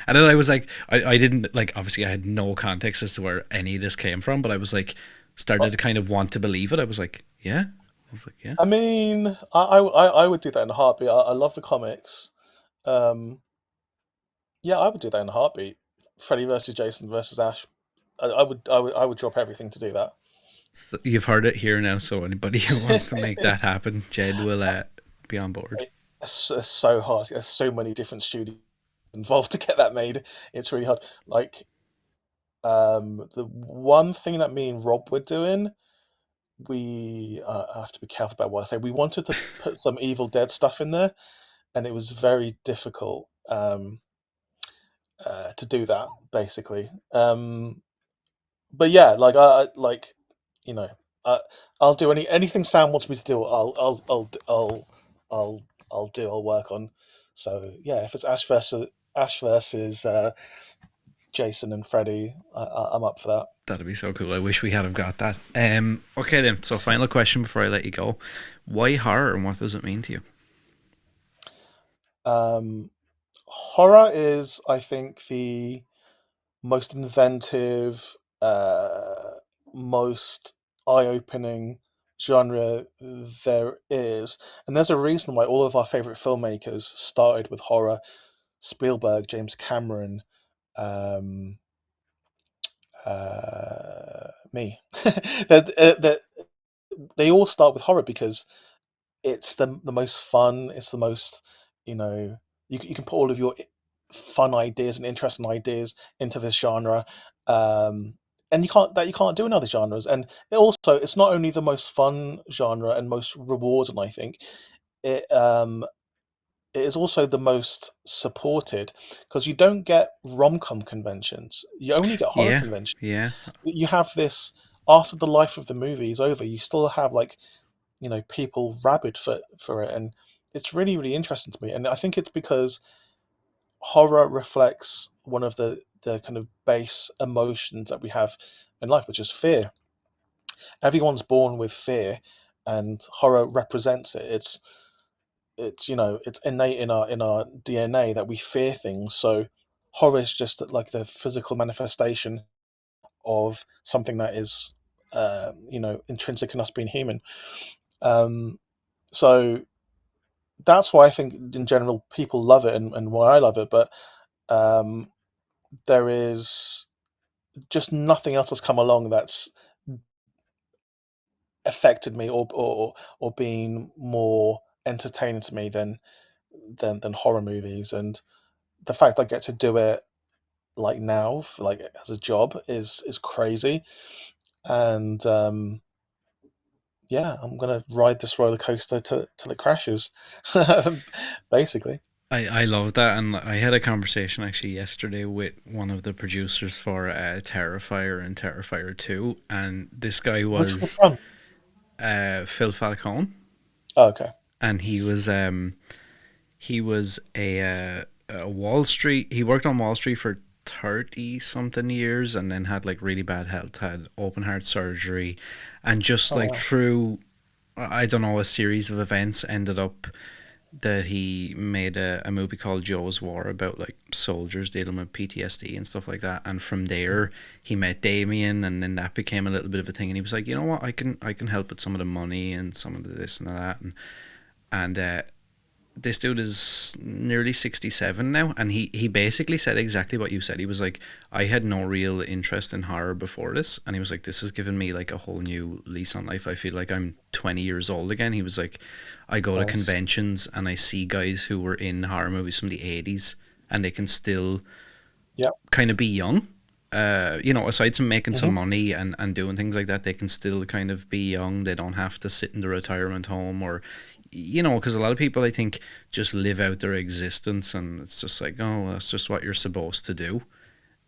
And then I was like, I didn't like, obviously I had no context as to where any of this came from, but I was like, started to kind of want to believe it. I was like, yeah. I was like, yeah. I mean, I would do that in a heartbeat. I love the comics. Um, yeah, I would do that in a heartbeat. Freddy versus Jason versus Ash. I would drop everything to do that. So you've heard it here now. So anybody who wants to make that happen, Jed will be on board. It's so hard. There's so many different studios involved to get that made. It's really hard. Like the one thing that me and Rob were doing, we I have to be careful about what I say. We wanted to put some Evil Dead stuff in there, and it was very difficult to do that. Basically, but yeah, like like you know, I, I'll do anything Sam wants me to do. I'll I'll do. I'll work on. So yeah, if it's Ash versus Jason and Freddy, I'm up for that. That'd be so cool. I wish we had have got that. Okay then. So final question before I let you go: why horror, and what does it mean to you? Horror is, I think, the most inventive, most eye-opening genre there is, and there's a reason why all of our favorite filmmakers started with horror. Spielberg, James Cameron, um, me. that they all start with horror because it's the most fun. It's the most, you know, you can put all of your fun ideas and interesting ideas into this genre, um, and you can't do in other genres. And it's not only the most fun genre and most rewarding. I think it it is also the most supported because you don't get rom com conventions. You only get horror Yeah, conventions. yeah. You have this after the life of the movie is over. You still have like, people rabid for it, and it's really really interesting to me. And I think it's because horror reflects one of the kind of base emotions that we have in life, which is fear. Everyone's born with fear, and horror represents it. It's it's innate in our DNA that we fear things. So horror is just like the physical manifestation of something that is intrinsic in us being human. Um, so that's why I think in general people love it, and why I love it. But um, there is just nothing else has come along that's affected me or been more entertaining to me than horror movies. And the fact I get to do it like now, like as a job, is crazy. And yeah, I'm gonna ride this roller coaster till it crashes, basically. I love that, and I had a conversation actually yesterday with one of the producers for Terrifier and Terrifier 2, and this guy Which was one? Phil Falcone, Oh, okay. and he was a Wall Street. He worked on Wall Street for 30 something years, and then had like really bad health, had open heart surgery, and just Oh like wow. through I don't know, a series of events ended up that he made a movie called Joe's War about like soldiers dealing with PTSD and stuff like that. And from there, he met Damien, and then that became a little bit of a thing. And he was like, you know what, I can help with some of the money and some of the this and that. And this dude is nearly 67 now, and he basically said exactly what you said. He was like, I had no real interest in horror before this, and he was like, this has given me like a whole new lease on life. I feel like I'm 20 years old again. He was like, I go to Nice. conventions and I see guys who were in horror movies from the 80s, and they can still Yeah. kind of be young. Aside from making some Hmm. money and doing things like that, they can still kind of be young. They don't have to sit in the retirement home, or, because a lot of people, I think, just live out their existence, and it's just like, oh, that's just what you're supposed to do.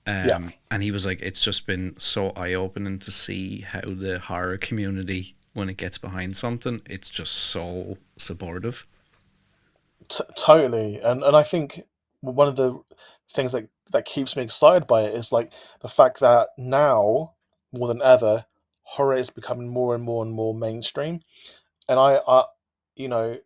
Yeah. And he was like, it's just been so eye opening to see how the horror community, when it gets behind something, it's just so supportive. Totally. And I think one of the things that keeps me excited by it is like the fact that now more than ever, horror is becoming more and more and more mainstream. And I you know,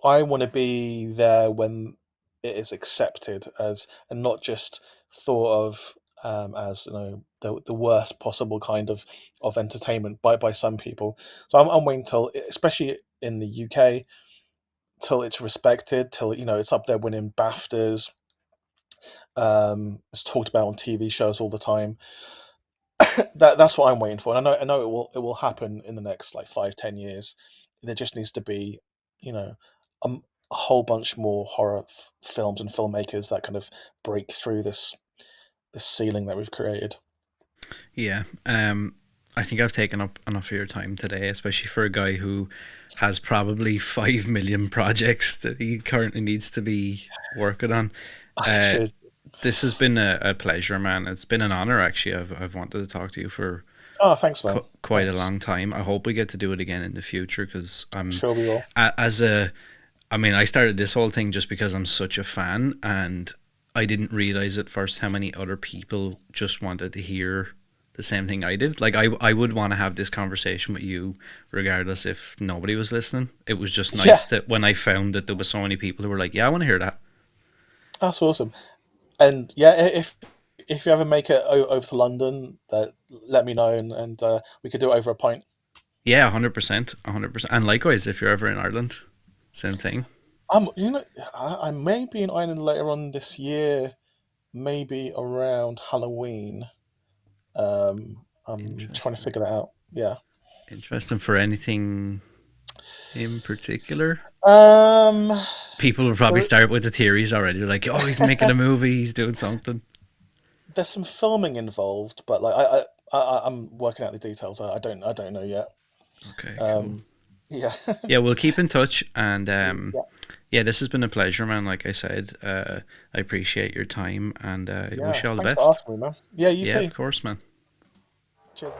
I want to be there when it is accepted as, and not just thought of as the worst possible kind of entertainment by some people. So I'm waiting till, especially in the UK, till it's respected, till it's up there winning BAFTAs. It's talked about on TV shows all the time. That's what I'm waiting for, and I know it will happen in the next like 5-10 years. There just needs to be, you know, a whole bunch more horror films and filmmakers that kind of break through this ceiling that we've created. Yeah. I think I've taken up enough of your time today, especially for a guy who has probably 5 million projects that he currently needs to be working on. Uh, Cheers. this has been a pleasure, man. It's been an honor, actually. I've wanted to talk to you for Oh, thanks, man. quite a Thanks. long time. I hope we get to do it again in the future, because I'm I'm, sure we will. as a, I mean, I started this whole thing just because I'm such a fan, and I didn't realize at first how many other people just wanted to hear the same thing I did. Like, I would want to have this conversation with you regardless if nobody was listening. It was just Yeah. nice that when I found that there was so many people who were like, yeah, I want to hear that. That's awesome. And yeah, if you ever make it over to London, let me know, and we could do it over a pint. Yeah, 100%, 100%. And likewise, if you're ever in Ireland, same thing. You know, I may be in Ireland later on this year, maybe around Halloween. I'm trying to Interesting. figure that out. Yeah. Interesting. For anything in particular? Um, People will probably there, start with the theories already. They're like, oh, he's making a movie, he's doing something. there's some filming involved, but like I'm working out the details. I don't know yet. Okay, cool. Um, yeah. Yeah, we'll keep in touch. And Yeah. yeah, this has been a pleasure, man. Like I said, I appreciate your time and Yeah. wish you all the Thanks for best. asking me, man. Yeah, you Yeah, too. of course, man. Cheers.